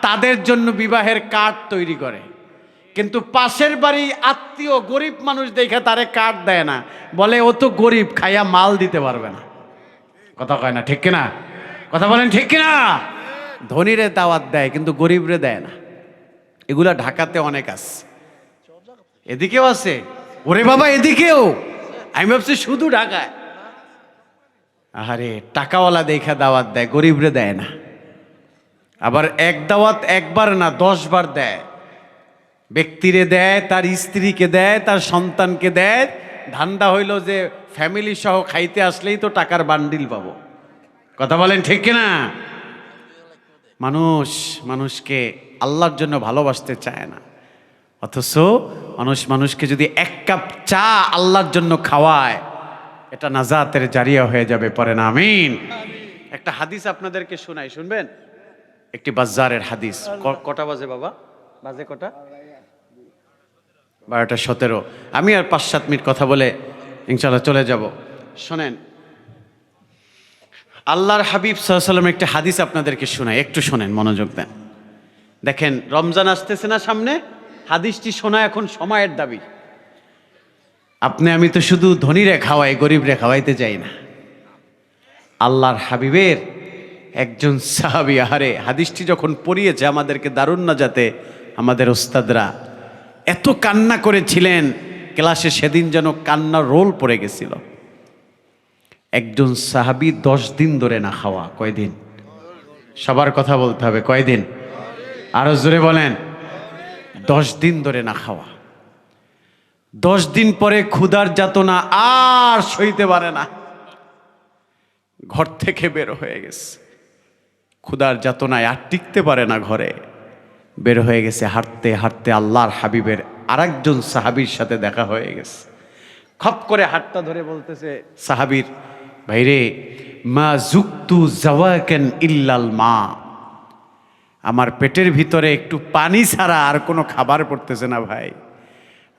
A: তাদের জন্য বিবাহের কার্ড তৈরি করে। কিন্তু পাশের বাড়ি আত্মীয় গরিব মানুষ দেখে তারে কার্ড দেয় না, বলে ও তো গরিব, খাইয়া মাল দিতে পারবে না। কথা কয় না, ঠিক কিনা? কথা বলেন, ঠিক কিনা? ধনীরে দাওয়াত দেয় কিন্তু গরিবরে দেয় না। এগুলা ঢাকাতে অনেক আছে, এদিকেও আছে। ওরে বাবা, এদিকেও। আমি ভাবছি শুধু ঢাকায়। আরে টাকাওয়ালা দেখা দাওয়াত দেয়, গরিবরে দেয় না। আবার এক দাওয়াত একবার না 10 বার দেয়। ব্যক্তিরে দেয়, তার স্ত্রীকে দেয়, তার সন্তানকে দেয়। ধান্দা হইল যে ফ্যামিলি সহ খাইতে আসলেই তো টাকার বান্ডিল পাবো। কথা বলেন, ঠিক কিনা? মানুষকে আল্লাহর জন্য ভালোবাসতে চায় না, অথচ মানুষকে যদি 1 কাপ চা আল্লাহর জন্য খাওয়ায়, এটা নাজাতের জারিয়া হয়ে যাবে, পড়েন আমিন। একটা হাদিস আপনাদেরকে শোনাই, শুনবেন? একটি বাজারের হাদিস। কটা বাজে বাবা? বাজে কটা? 12:17। আমি আর 5-7 মিনিট কথা বলে ইনশাআল্লাহ চলে যাব। শোনেন, আল্লাহর হাবিব সাল্লাল্লাহু আলাইহি ওয়াসাল্লাম একটা হাদিস আপনাদেরকে শোনাই, একটু শোনেন, মনোযোগ দেন। দেখেন রমজান আসতেছে না সামনে, হাদিসটি শোনা এখন সময়ের দাবি। আমি তো শুধু ধনীরে খাওয়াই, গরিবরে খাওয়াইতে চাই না। আল্লাহর হাবিবের একজন সাহাবী, আরে হাদিসটি যখন পড়িয়েছে আমাদেরকে দারুন নাজাতে আমাদের ওস্তাদরা, এত কান্না করেছিলেন ক্লাসে, সেদিন যেন কান্নার রোল পড়ে গেছিল। একজন সাহাবী 10 দিন ধরে না খাওয়া। কয়দিন? সবার কথা বলতে হবে, কয়দিন? আরো জোরে বলেন। 10 দিন ধরে না খাওয়া। 10 দিন পরে ক্ষুধার যাতনা আর সইতে পারে না, ঘর থেকে বের হয়ে গেছে। ক্ষুধার যাতনায় আর টিকতে পারে না ঘরে। বের হয়ে গেছে, হাঁটতে হাঁটতে আল্লাহর হাবিবের আরেকজন সাহাবীর সাথে দেখা হয়ে গেছে। খপ করে হাতটা ধরে বলতেছে সাহাবীর, ভাইরে, মা যুক্তু জাওয়াকান ইল্লাল মা, আমার পেটের ভিতরে একটু পানি ছাড়া আর কোনো খাবার পড়তেছে না ভাই।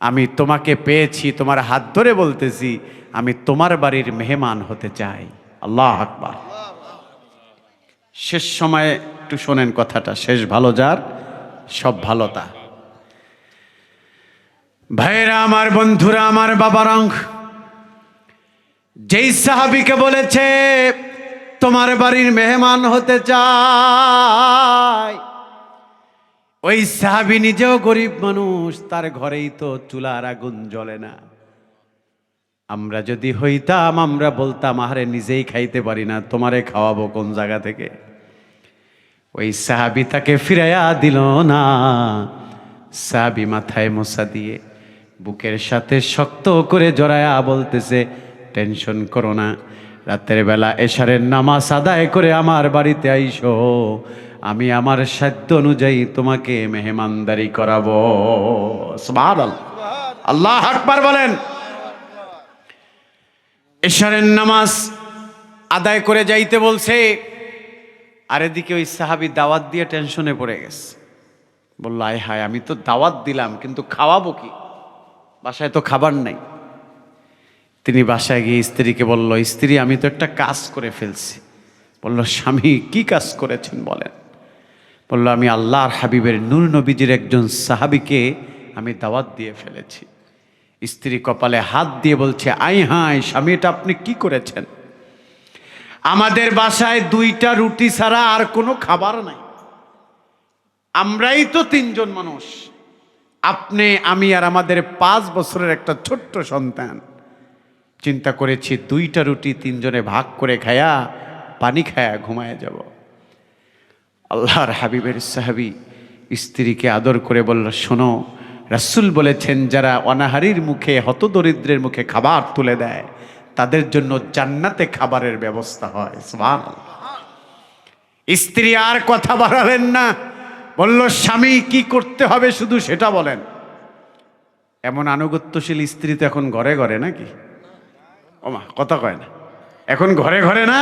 A: আমি তোমাকে পেয়েছি, তোমার হাত ধরে বলতেছি আমি তোমার বাড়ির মেহমান হতে চাই। আল্লাহ আকবার। শেষ সময়ে একটু শোনেন কথাটা, শেষ ভালো যার সব ভালো তা। ভাইরা আমার, বন্ধুরা আমার, বাবারং, যেই সাহাবীকে বলেছে তোমার বাড়ির মেহমান হতে চাই, ওই সাহাবী নিজেও গরিব মানুষ, তার ঘরেই তো চুলার আগুন জ্বলে না। আমরা যদি হইতাম আমরা বলতাম আহারে নিজেই খাইতে পারি না, তোমারে খাওয়াবো কোন জায়গা থেকে। ওই সাহাবী তাকে ফিরাইয়া দিল না। সাহাবী মাথায় মোছা দিয়ে বুকের সাথে শক্ত করে জড়ায়া বলতেছে, টেনশন করো না, রাতের বেলা এশারের নামাজ আদায় করে আমার বাড়িতে আইসো, আমি আমার সাধ্য অনুযায়ী তোমাকে মেহমানদারি করাবো। সুবহানাল্লাহ, আল্লাহু আকবার বলেন। এশারের নামাজ আদায় করে যাইতে বলছে, আর এদিকে ওই সাহাবী দাওয়াত দিয়ে টেনশনে পড়ে গেছে। বলল, আয় হায়, আমি তো দাওয়াত দিলাম কিন্তু খাওয়াবো কি, বাসায় তো খাবার নাই। তিনি বাসায় গিয়ে স্ত্রীকে বলল, স্ত্রী, আমি তো একটা কাজ করে ফেলছি। বলল, স্বামী কি কাজ করেছেন বলেন। বলল, আমি আল্লাহর হাবিবের নূর নবীজির একজন সাহাবীকে আমি দাওয়াত দিয়ে ফেলেছি। স্ত্রী কপালে হাত দিয়ে বলছে, আই হায় স্বামী, এটা আপনি কি করেছেন? আমাদের বাসায় 2টা রুটি ছাড়া আর কোনো খাবার নাই, আমরাই তো 3 জন মানুষ, আপনি, আমি আর আমাদের 5 বছরের একটা ছোট্ট সন্তান। চিন্তা করেছি 2টা রুটি 3 জনে ভাগ করে খায়া, পানি খায়া ঘুমায় যাব। আল্লাহর হাবিবের সাহাবী স্ত্রীকে আদর করে বলল, শোনো, রাসূল বলেছেন যারা অনাহারীর মুখে, হতদরিদ্রের মুখে খাবার তুলে দেয় তাদের জন্য জান্নাতে খাবারের ব্যবস্থা হয়। সুবহানাল্লাহ। স্ত্রী আর কথা বাড়ালেন না, বলল, স্বামী কি করতে হবে শুধু সেটা বলেন। এমন আনুগত্যশীল স্ত্রী তো এখন ঘরে ঘরে নাকি? ওমা, কথা কয় না, এখন ঘরে ঘরে না।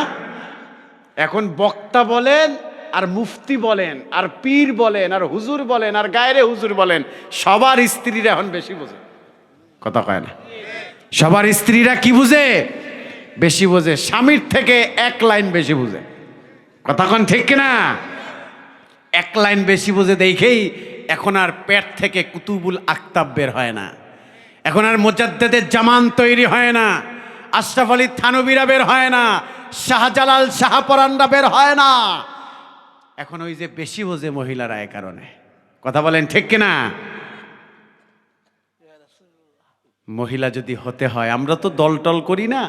A: এখন বক্তা বলেন আর মুফতি বলেন আর পীর বলেন আর হুজুর বলেন আর গায়রে হুজুর বলেন, সবার স্ত্রীরা এখন বেশি বোঝে। কথা কয় না, সবার স্ত্রীরা কি বুঝে? বেশি বোঝে, স্বামীর থেকে 1 লাইন বেশি বুঝে। কথা কন ঠিক কিনা? 1 লাইন বেশি বুঝে দেখেই এখন আর পেট থেকে কুতুবুল আক্তাব বের হয় না, এখন আর মুজাদ্দেদের জামান তৈরি হয় না, আশরাফ আলী থানবীরা বের হয় না, শাহজালাল শাহপরানরা বের হয় না। এখন ওই যে বেশি বোঝে মহিলারা, এ কারণে। কথা বলেন ঠিক কিনা? মহিলা যদি হতে হয়, আমরা তো দলটল করি না,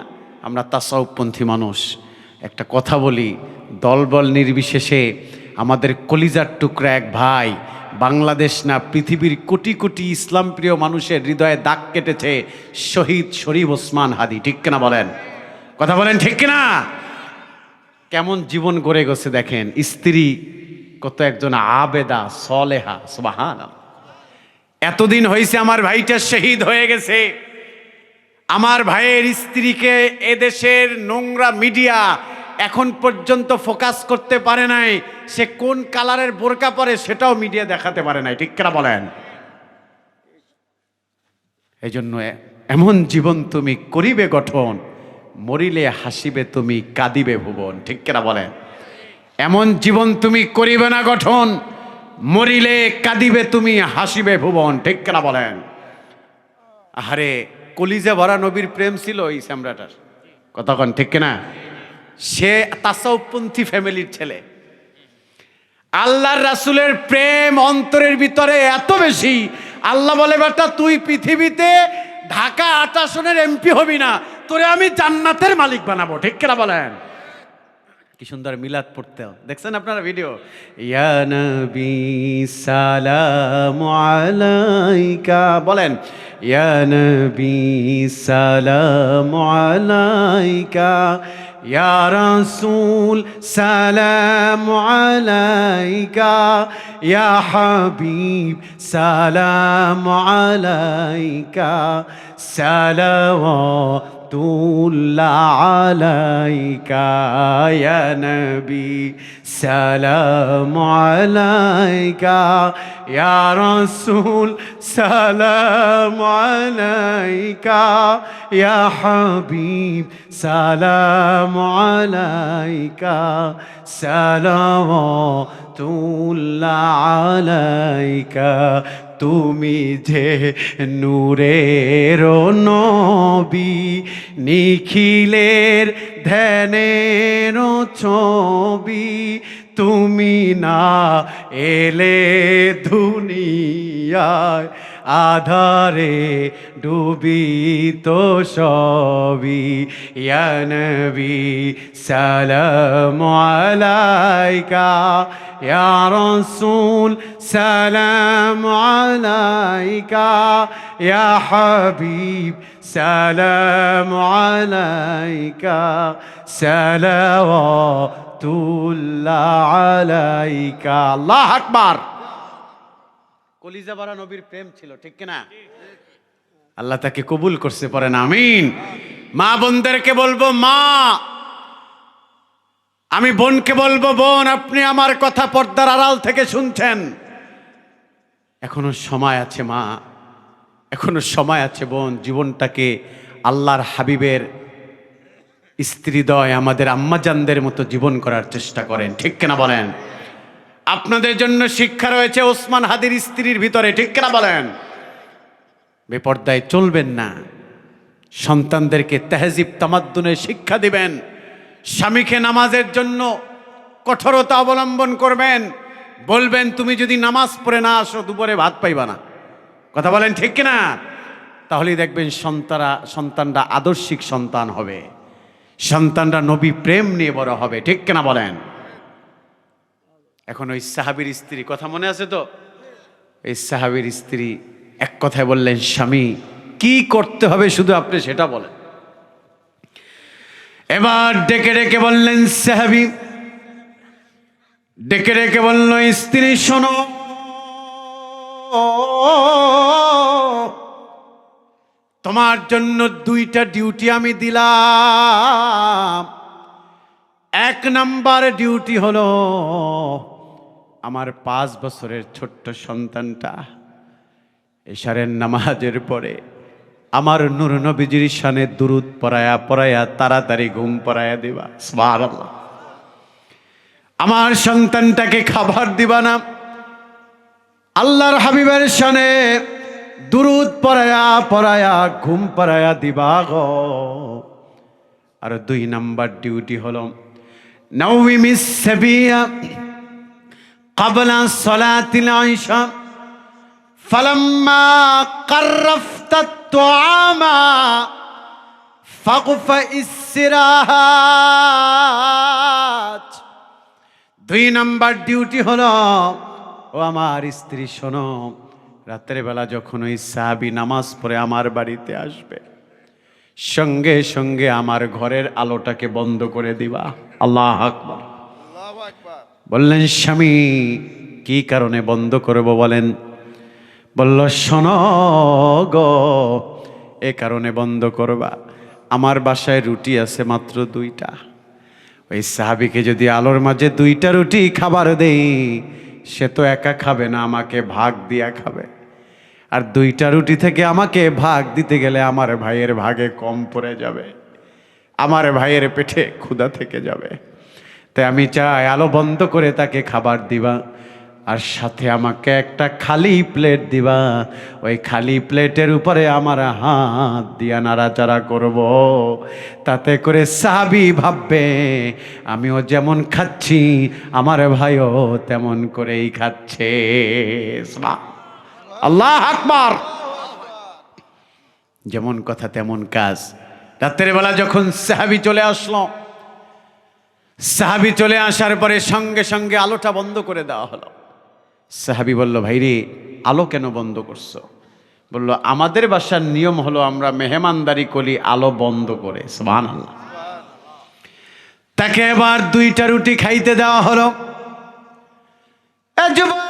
A: আমরা তাসাউফপন্থী মানুষ। একটা কথা বলি, দলবল নির্বিশেষে আমাদের কলিজার টুকরা এক ভাই, বাংলাদেশ না পৃথিবীর কোটি কোটি ইসলাম প্রিয় মানুষের হৃদয়ে দাগ কেটেছে শহীদ শরীফ ওসমান হাদি। ঠিক কিনা বলেন? কথা বলেন ঠিক কিনা? কেমন জীবন গড়ে গেছে দেখেন, স্ত্রী কত একজন আবেদা সলেহা। সুবহানাল্লাহ। এতদিন হয়েছে আমার ভাইটা শহীদ হয়ে গেছে, আমার ভাইয়ের স্ত্রীকে এদেশের নোংরা মিডিয়া এখন পর্যন্ত ফোকাস করতে পারে নাই, সে কোন কালারের বোরকা পরে সেটাও মিডিয়া দেখাতে পারে নাই। ঠিক কিনা বলেন? এই জন্য এমন জীবন তুমি করিবে গঠন, মরিলে হাসিবে তুমি, কাঁদিবে ভুবন। ঠিক কিনা বলেন? এমন জীবন তুমি করিবে না গঠন, মরিলে কাঁদিবে তুমি, হাসিবে ভুবন। ঠিক কিনা বলেন? আরে কলিজা ভরা নবীর প্রেম ছিল এই স্যামরাটার। কতক্ষণ ঠিক কিনা? সে তাসাউফপন্থী ফ্যামিলির ছেলে। আল্লাহর রাসূলের প্রেম অন্তরের ভিতরে এত বেশি, আল্লাহ বলে, বেটা তুই পৃথিবীতে ঢাকা 8 আসনের এমপি হবি না, তোরে আমি জান্নাতের মালিক বানাবো। ঠিক কিনা বলেন? কি সুন্দর মিলাদ পড়তে, দেখছেন আপনারা ভিডিও? ইয়া নবী সালামু আলাইকা, বলেন ইয়া নবী সালামু আলাইকা, ইয়া রাসূল সালাম আলাইকা, ইয়া হাবিব সালাম আলাইকা, সালাওয়াতুল্লাহ আলাইকা, ইয়া নবী সালাম আলাইকা, ইয়া রাসূল সালাম আলাইকা, ইয়া হাবিব সালাম আলাইকা, সালাওয়াতুল্লাহ আলাইকা। তুমি যে নূরের নবী, নিখিলের ধ্যানের ছবি, তুমি না এলে দুনিয়ায় আধারে ডুবিত সবই। ইয়া নবী সালাম আলাইকা, ইয়া রাসূল সালাম আলাইকা, ইয়া হাবিব সালাম আলাইকা, সালাওয়াতুল্লাহ আলাইকা। আল্লাহু আকবার। কলিজা ভরা নবীর প্রেম ছিল, ঠিক কিনা? আল্লাহ তাকে কবুল করছে, পড়েন আমিন। মা বোনদেরকে বলবো, মা, আমি বোনকে বলবো, বোন আপনি আমার কথা পর্দার আড়াল থেকে শুনছেন, এখনো সময় আছে মা, এখনো সময় আছে বোন, জীবনটাকে আল্লাহর হাবিবের স্ত্রীদয় আমাদের আম্মাজানদের মতো জীবন করার চেষ্টা করেন, ঠিক কিনা বলেন? আপনাদের জন্য শিক্ষা রয়েছে ওসমান হাদির স্ত্রীর ভিতরে, ঠিক কিনা বলেন? বেপর্দায় চলবেন না, সন্তানদেরকে তেহজিব তামাদ্দুনের শিক্ষা দিবেন, স্বামীকে নামাজের জন্য কঠোরতা অবলম্বন করবেন, বলবেন তুমি যদি নামাজ পড়ে না আসো দুপুরে ভাত পাইবা না। কথা বলেন ঠিক কিনা? তাহলেই দেখবেন সন্তানরা আদর্শিক সন্তান হবে, সন্তানরা নবী প্রেম নিয়ে বড় হবে, ঠিক কিনা বলেন? এখন ওই সাহাবীর স্ত্রী কথা মনে আছে তো? এই সাহাবীর স্ত্রী এক কথায় বললেন, স্বামী কি করতে হবে শুধু আপনি সেটা বলেন। এবার ডেকে ডেকে বললেন সাহাবী, ডেকে ডেকে বলল, স্ত্রী শোনো, তোমার জন্য দুইটা ডিউটি আমি দিলাম। এক নাম্বার ডিউটি হলো আমার 5 বছরের ছোট্ট সন্তানটা এশারের নামাজের পরে আমার নূর নবীজির শানে দুরূদ পড়ায়া পড়ায়া তাড়াতাড়ি ঘুম পড়ায়া দিবা। সুবহানাল্লাহ। আমার সন্তানটাকে খাবার দিবা না, আল্লাহর হাবিবের শানে দুরূদ পড়ায়া পড়ায়া ঘুম পড়ায়া দিবা গো। আর 2 নাম্বার ডিউটি হলো নাওমিস সাবিয়া ক্বাবলা সালাতিল ইশা ফালাম্মা কাররাফতা তুআমা ফাগফা ইসরাহাত। 2 নাম্বার ডিউটি হলো, ও আমার স্ত্রী শোনো, রাতের বেলা যখন ওই সাহাবী নামাজ পড়ে আমার বাড়িতে আসবে, সঙ্গে সঙ্গে আমার ঘরের আলোটাকে বন্ধ করে দিবা। আল্লাহু আকবার। বললেন স্বামী কি কারণে বন্ধ করব বলেন? বলল শোনো গো, এ কারণে বন্ধ করবা, আমার বাসায় রুটি আছে মাত্র 2টা। ওই সাহাবীকে যদি আলোর মাঝে 2টা রুটি খাবার দেই, সে তো একা খাবে না, আমাকে ভাগ দিয়া খাবে। আর 2টা রুটি থেকে আমাকে ভাগ দিতে গেলে আমার ভাইয়ের ভাগে কম পড়ে যাবে, আমার ভাইয়ের পেটে ক্ষুধা থেকে যাবে। তাই আমি চাই আলো বন্ধ করে তাকে খাবার দিবা, আর সাথে আমাকে একটা খালি প্লেট দিবা। ওই খালি প্লেটের উপরে আমার হাত দিয়া নাড়াচাড়া করব, তাতে করে সাহাবী ভাববে আমিও যেমন খাচ্ছি আমার ভাইও তেমন করেই খাচ্ছে। আল্লাহু আকবার। যেমন কথা তেমন কাজ। রাতের বেলা যখন সাহাবী চলে আসলো, সাহাবী চলে আসার পরে সঙ্গে সঙ্গে আলোটা বন্ধ করে দেওয়া হলো। সাহাবী বলল, ভাইরে আলো কেন বন্ধ করছো? বলল, আমাদের বাসার নিয়ম হলো আমরা মেহমানদারি করি আলো বন্ধ করে। সুবহানাল্লাহ। তাকে এবার 2টা রুটি খাইতে দেওয়া হলো। যুবক,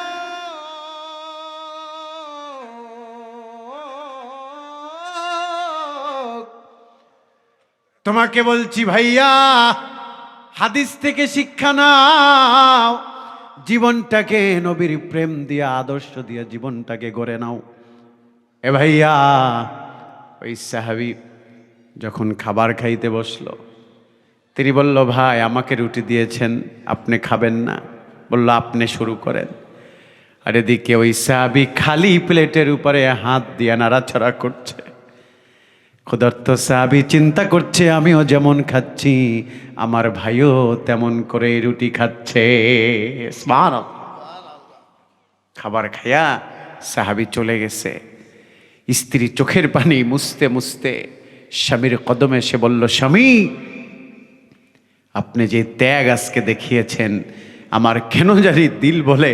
A: তোমাকে বলছি ভাইয়া, হাদিস থেকে শিক্ষা নাও, জীবনটাকে নবীর প্রেম দিয়ে, আদর্শ দিয়ে জীবনটাকে গড়ে নাও। এ ভাইয়া, ওই সাহাবী যখন খাবার খাইতে বসলো, তিনি বলল, ভাই আমাকে রুটি দিয়েছেন, আপনি খাবেন না? বলল, আপনি শুরু করেন। আর এদিকে ওই সাহাবী খালি প্লেটের উপরে হাত দিয়ে নাড়াচাড়া করছে। ক্ষুধার্ত সাহাবী চিন্তা করছে, আমিও যেমন খাচ্ছি আমার ভাইও তেমন করে রুটি খাচ্ছে। সুবহানাল্লাহ। খাবার খায়া সাহাবী চলে গেছে। স্ত্রী চোখের পানি মুছতে মুছতে স্বামীর কদমে এসে বলল, স্বামী, আপনি যে ত্যাগ আজকে দেখিয়েছেন, আমার কেন জানি দিল বলে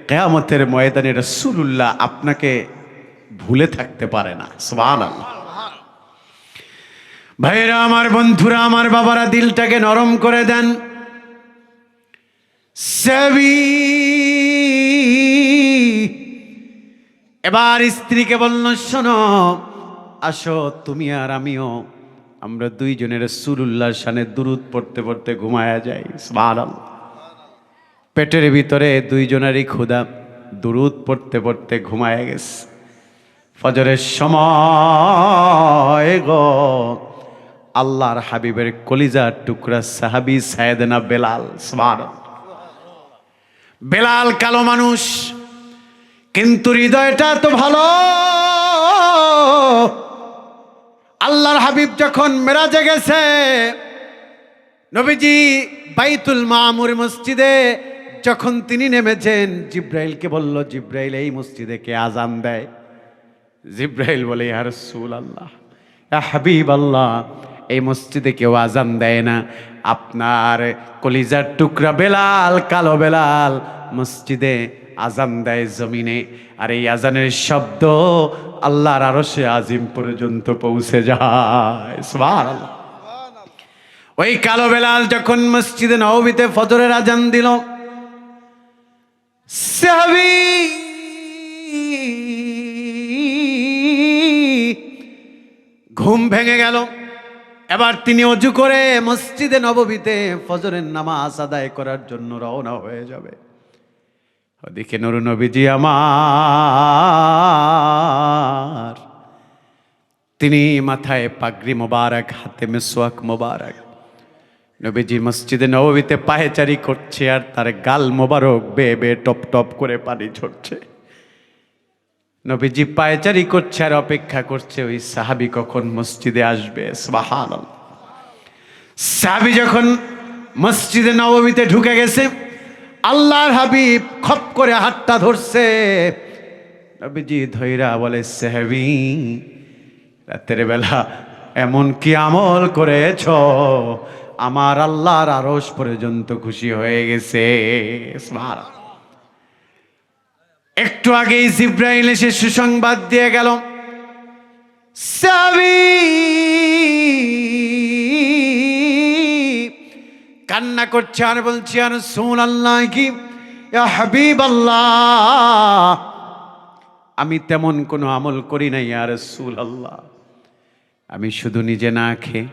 A: কিয়ামতের ময়দানে রাসূলুল্লাহ আপনাকে ভুলে থাকতে পারে না। সুবহানাল্লাহ। ভাইরা আমার, বন্ধুরা আমার, বাবারা, দিলটাকে নরম করে দেন। সাবি এবার স্ত্রীকে বলল, শোনো, আসো তুমি আর আমিও, আমরা দুইজনের রাসূলুল্লাহর শানে দুরূদ পড়তে পড়তে ঘুমায়া যাই। সুবহানাল্লাহ। পেটের ভিতরে দুইজনেরই ক্ষুধা, দুরূদ পড়তে পড়তে ঘুমায়া গেছে। ফজরের সময় গো, আল্লাহর হাবিবের কলিজার টুকরা সাহাবী সাইয়েদনা বেলাল। সুবহানাল্লাহ। বেলাল কালো মানুষ, কিন্তু হৃদয়টা তো ভালো। আল্লাহর হাবিব যখন মেরাজে গেছে, নবীজি বাইতুল মামুর মসজিদে যখন তিনি নেমেছেন, জিব্রাইলকে বলল, জিব্রাইল, এই মসজিদে কে আজান দেয়? জিব্রাইল বলে, ইয়া রাসূলুল্লাহ, ইয়া হাবিবাল্লাহ, এই মসজিদে কেউ আজান দেয় না। আপনার কলিজার টুকরা বেলাল, কালো বেলাল মসজিদে আজান দেয় জমিনে। আর এই আজানের শব্দ আল্লাহর আরশে আজিম পর্যন্ত পৌঁছে যায়। সুবহানাল্লাহ। ওই কালো বেলাল যখন মসজিদে নববীতে ফজরের আজান দিল, সাহাবী ঘুম ভেঙে গেল। এবার তিনি অজু করে মসজিদে নববীতে ফজরের নামাজ আদায় করার জন্য রওনা হয়ে যাবে। ওদিকে নূর নবীজি আমার, তিনি মাথায় পাগড়ি মোবারক, হাতে মিসওয়াক মোবারক, নবীজি মসজিদে নববীতে পায়চারি করছে, আর তার গাল মোবারক বেয়ে বেয়ে টপ টপ করে পানি ঝরছে। নবীজি পায়চারি করছে আর অপেক্ষা করছে ওই সাহাবী কখন মসজিদে আসবে। সুবহানাল্লাহ। সাহাবী যখন মসজিদে নববীতে ঢুকে গেছে, আল্লাহর হাবিব খপ করে হাতটা ধরছে। নবীজি ধৈরা বলে, সাহাবী, রাতের বেলা এমন কি আমল করেছ, আমার আল্লাহর আরশ পর্যন্ত খুশি হয়ে গেছে। সুবহানাল্লাহ। একটু আগেই জিব্রাইল এসে সুসংবাদ দিয়ে গেল, সাহাবী কান্না করছে আর বলছে, আর রাসূলুল্লাহ, কি ইয়া হাবিবাল্লাহ, আমি তেমন কোনো আমল করি নাই ইয়া রাসূলুল্লাহ, আমি শুধু নিজে না খেয়ে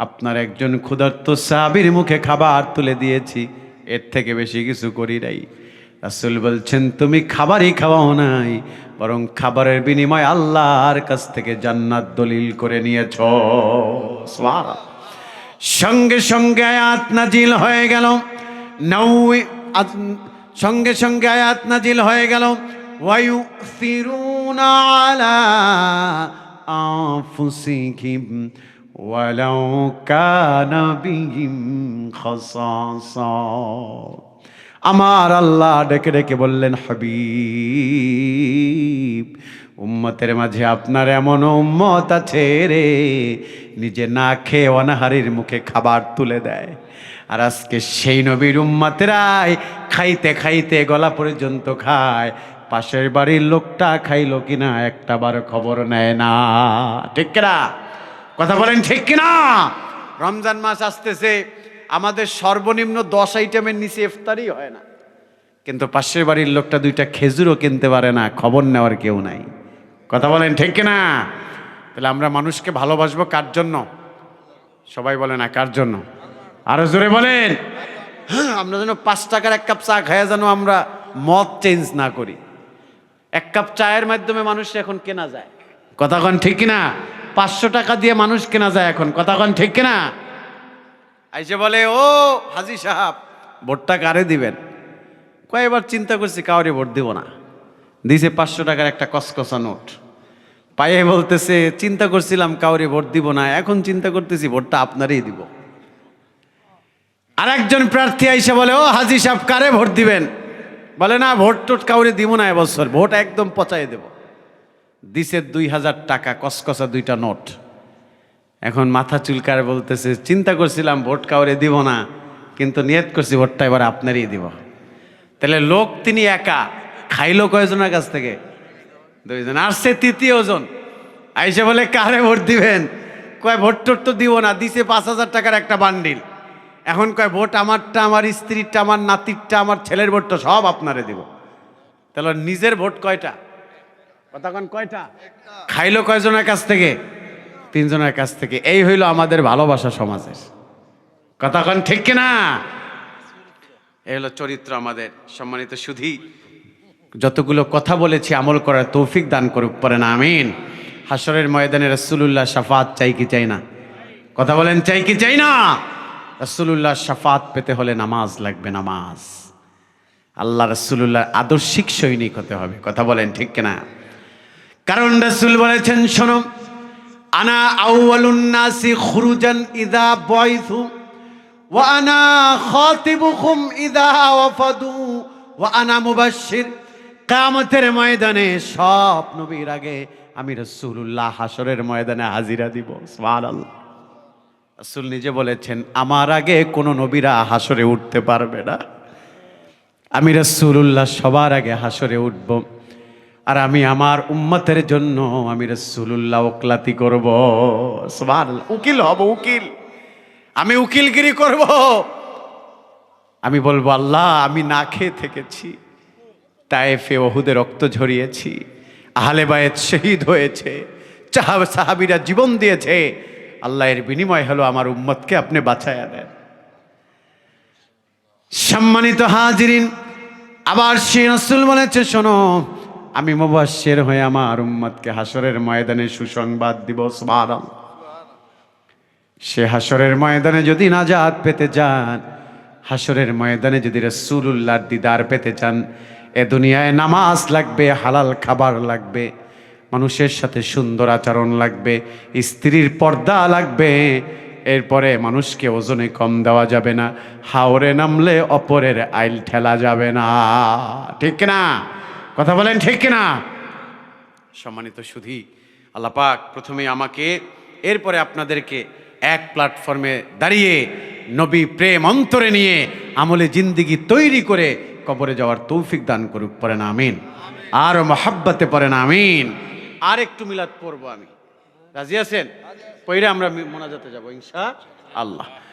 A: আপনার একজন ক্ষুধার্ত সাহাবীর মুখে খাবার তুলে দিয়েছি, এর থেকে বেশি কিছু করি নাই। রাসূল বলছেন, তুমি খাবারই খাওয়াও নাই, বরং খাবারের বিনিময় আল্লাহর কাছ থেকে জান্নাত দলিল করে নিয়েছো। সুবহানাল্লাহ। সঙ্গে সঙ্গে আয়াত নাজিল হয়ে গেল, সঙ্গে সঙ্গে আয়াত নাজিল হয়ে গেল, ওয়ায়ুসিরুনা আলা আনফুসিহিম ওয়ালাউ কানা বিহিম খাসাসা। আমার আল্লাহ ডেকে ডেকে বললেন, হাবিব, উম্মতের মাঝে আপনার এমন উম্মত আছে রে, নিজে না খেয়ে অনাহারীর মুখে খাবার তুলে দেয়। আর আজকে সেই নবীর উম্মতেরাই খাইতে খাইতে গলা পর্যন্ত খায়, পাশের বাড়ির লোকটা খাইলো কিনা একটা বার খবর নেয় না। ঠিক কিনা? কথা বলেন ঠিক কিনা? রমজান মাস আসতেছে, আমাদের সর্বনিম্ন 10 আইটেমের নিচে ইফতারই হয় না, কিন্তু পাশের বাড়ির লোকটা 2টা খেজুরও কিনতে পারে না, খবর নেওয়ার কেউ নাই। কথা বলেন ঠিক কিনা? তাহলে আমরা মানুষকে ভালোবাসবো কার জন্য? সবাই বলে না কার জন্য? আরো জোরে বলেন। আমরা যেন 5 টাকার 1 কাপ চা খায়া যেন আমরা মত চেঞ্জ না করি। 1 কাপ চায়ের মাধ্যমে মানুষ এখন কেনা যায়। কথা কন ঠিক কিনা? 500 টাকা দিয়ে মানুষ কেনা যায় এখন। কথা কন ঠিক কিনা? আইসে বলে, ও হাজি সাহেব, ভোটটা কারে দিবেন? কয়েকবার চিন্তা করছি কাউরে ভোট দিব না। দিছে 500 টাকার একটা কসকসা নোট পায়ে, বলতেছে চিন্তা করছিলাম কাউরে ভোট দিব না, এখন চিন্তা করতেছি ভোটটা আপনারই দিব। আর একজন প্রার্থী আইসে বলে, ও হাজি সাহেব কারে ভোট দিবেন? বলে না, ভোট টোট কাউরে দিব না এবছর, ভোট একদম পচাই দেব। দিছে 2000 টাকা কসকসা 2টা নোট। এখন মাথা চুলকার বলতেছে চিন্তা করছিলাম ভোট কাউরে দিব না, কিন্তু নিয়ত করছি ভোটটা এবার আপনারই দিব। তাহলে লোক তিনি একা, খাইলো কয়জনের কাছ থেকে? 2 জন। আসছে 3য় জন, আইসে বলে কারে ভোট দিবেন? কয় ভোট টোট তো দিব না, দিছে 5000 টাকার একটা বান্ডিল। এখন কয় ভোট আমারটা, আমার স্ত্রীরটা, আমার নাতিরটা, আমার ছেলের ভোটটা সব আপনারে দিব। তাহলে নিজের ভোট কয়টা? কথা কন কয়টা? খাইলো কয়জনের কাছ থেকে? 3 জনের কাছ থেকে। এই হইল আমাদের ভালোবাসা সমাজের। কথা কন ঠিক কিনা? এই হলো চরিত্র আমাদের। সম্মানিত সুধী, যতগুলো কথা বলেছি আমল করার তৌফিক দান করুক, পড়েন আমিন। হাসরের ময়দানে রাসূলুল্লাহ শাফাত চাই কি চাই না? কথা বলেন চাই কি চাই না? রাসূলুল্লাহ শাফাত পেতে হলে নামাজ লাগবে, নামাজ। আল্লাহ রাসূলুল্লাহর আদর্শিক সৈনিক হতে হবে। কথা বলেন ঠিক কিনা? কারণ রাসূল বলেছেন, শোনো, আনা আউয়ালুন নাসি খুরুজান ইযা বুইথু ওয়া আনা খাতিবুকুম ইযা ওয়াফাদু ওয়া আনা মুবাশশির। কিয়ামতের ময়দানে সব নবীর আগে আমি রাসূলুল্লাহ হাসরের ময়দানে হাজিরা দিব। সুবহানাল্লাহ। রাসূল নিজে বলেছেন, আমার আগে কোন নবীরা হাসরে উঠতে পারবে না, আমি রাসূলুল্লাহ সবার আগে হাসরে উঠব। আর আমি আমার উম্মতের জন্য আমি রাসূলুল্লাহ ওকলাতি করব। সুবহানাল্লাহ। উকিল হব, উকিল। আমি উকিলগিরি করব। আমি বলবো, আল্লাহ আমি না খেয়ে থেকেছি, তায়েফে ওহুদে রক্ত ঝরিয়েছি, আহলে বায়েত শহীদ হয়েছে, সাহাবীরা জীবন দিয়েছে, আল্লাহ এর বিনিময় হলো আমার উম্মতকে আপনি বাঁচায়া দেন। সম্মানিত হাজিরিন, আবার সে রাসূল বলেছে, শোনো, আমি মুবাশশির হয়ে আমার উম্মতকে হাসরের ময়দানে সুসংবাদ দিব। সুবহানাল্লাহ। সে হাসরের ময়দানে যদি নাজাত পেতে চান, হাসরের ময়দানে যদি রাসূলুল্লাহর দিদার পেতে চান, এ দুনিয়ায় নামাজ লাগবে, হালাল খাবার লাগবে, মানুষের সাথে সুন্দর আচরণ লাগবে, স্ত্রীর পর্দা লাগবে। এরপরে মানুষকে ওজনে কম দেওয়া যাবে না, হাওরে নামলে অপরের আইল ঠেলা যাবে না। ঠিক না? কথা বলেন ঠিক কিনা? সম্মানিত সুধী, আল্লাহ পাক প্রথমে আমাকে, এরপরে আপনাদেরকে এক প্ল্যাটফর্মে দাঁড়িয়ে নবী প্রেম অন্তরে নিয়ে আমলে জিন্দিগি তৈরি করে কবরে যাওয়ার তৌফিক দান করুক। পড়েন আমিন। আর মহাব্বতে পড়েন আমিন। আর একটু মিলাদ পড়বো আমি, রাজি আছেন? পইরা আমরা মোনাজাতে যাবো ইনশাআল্লাহ।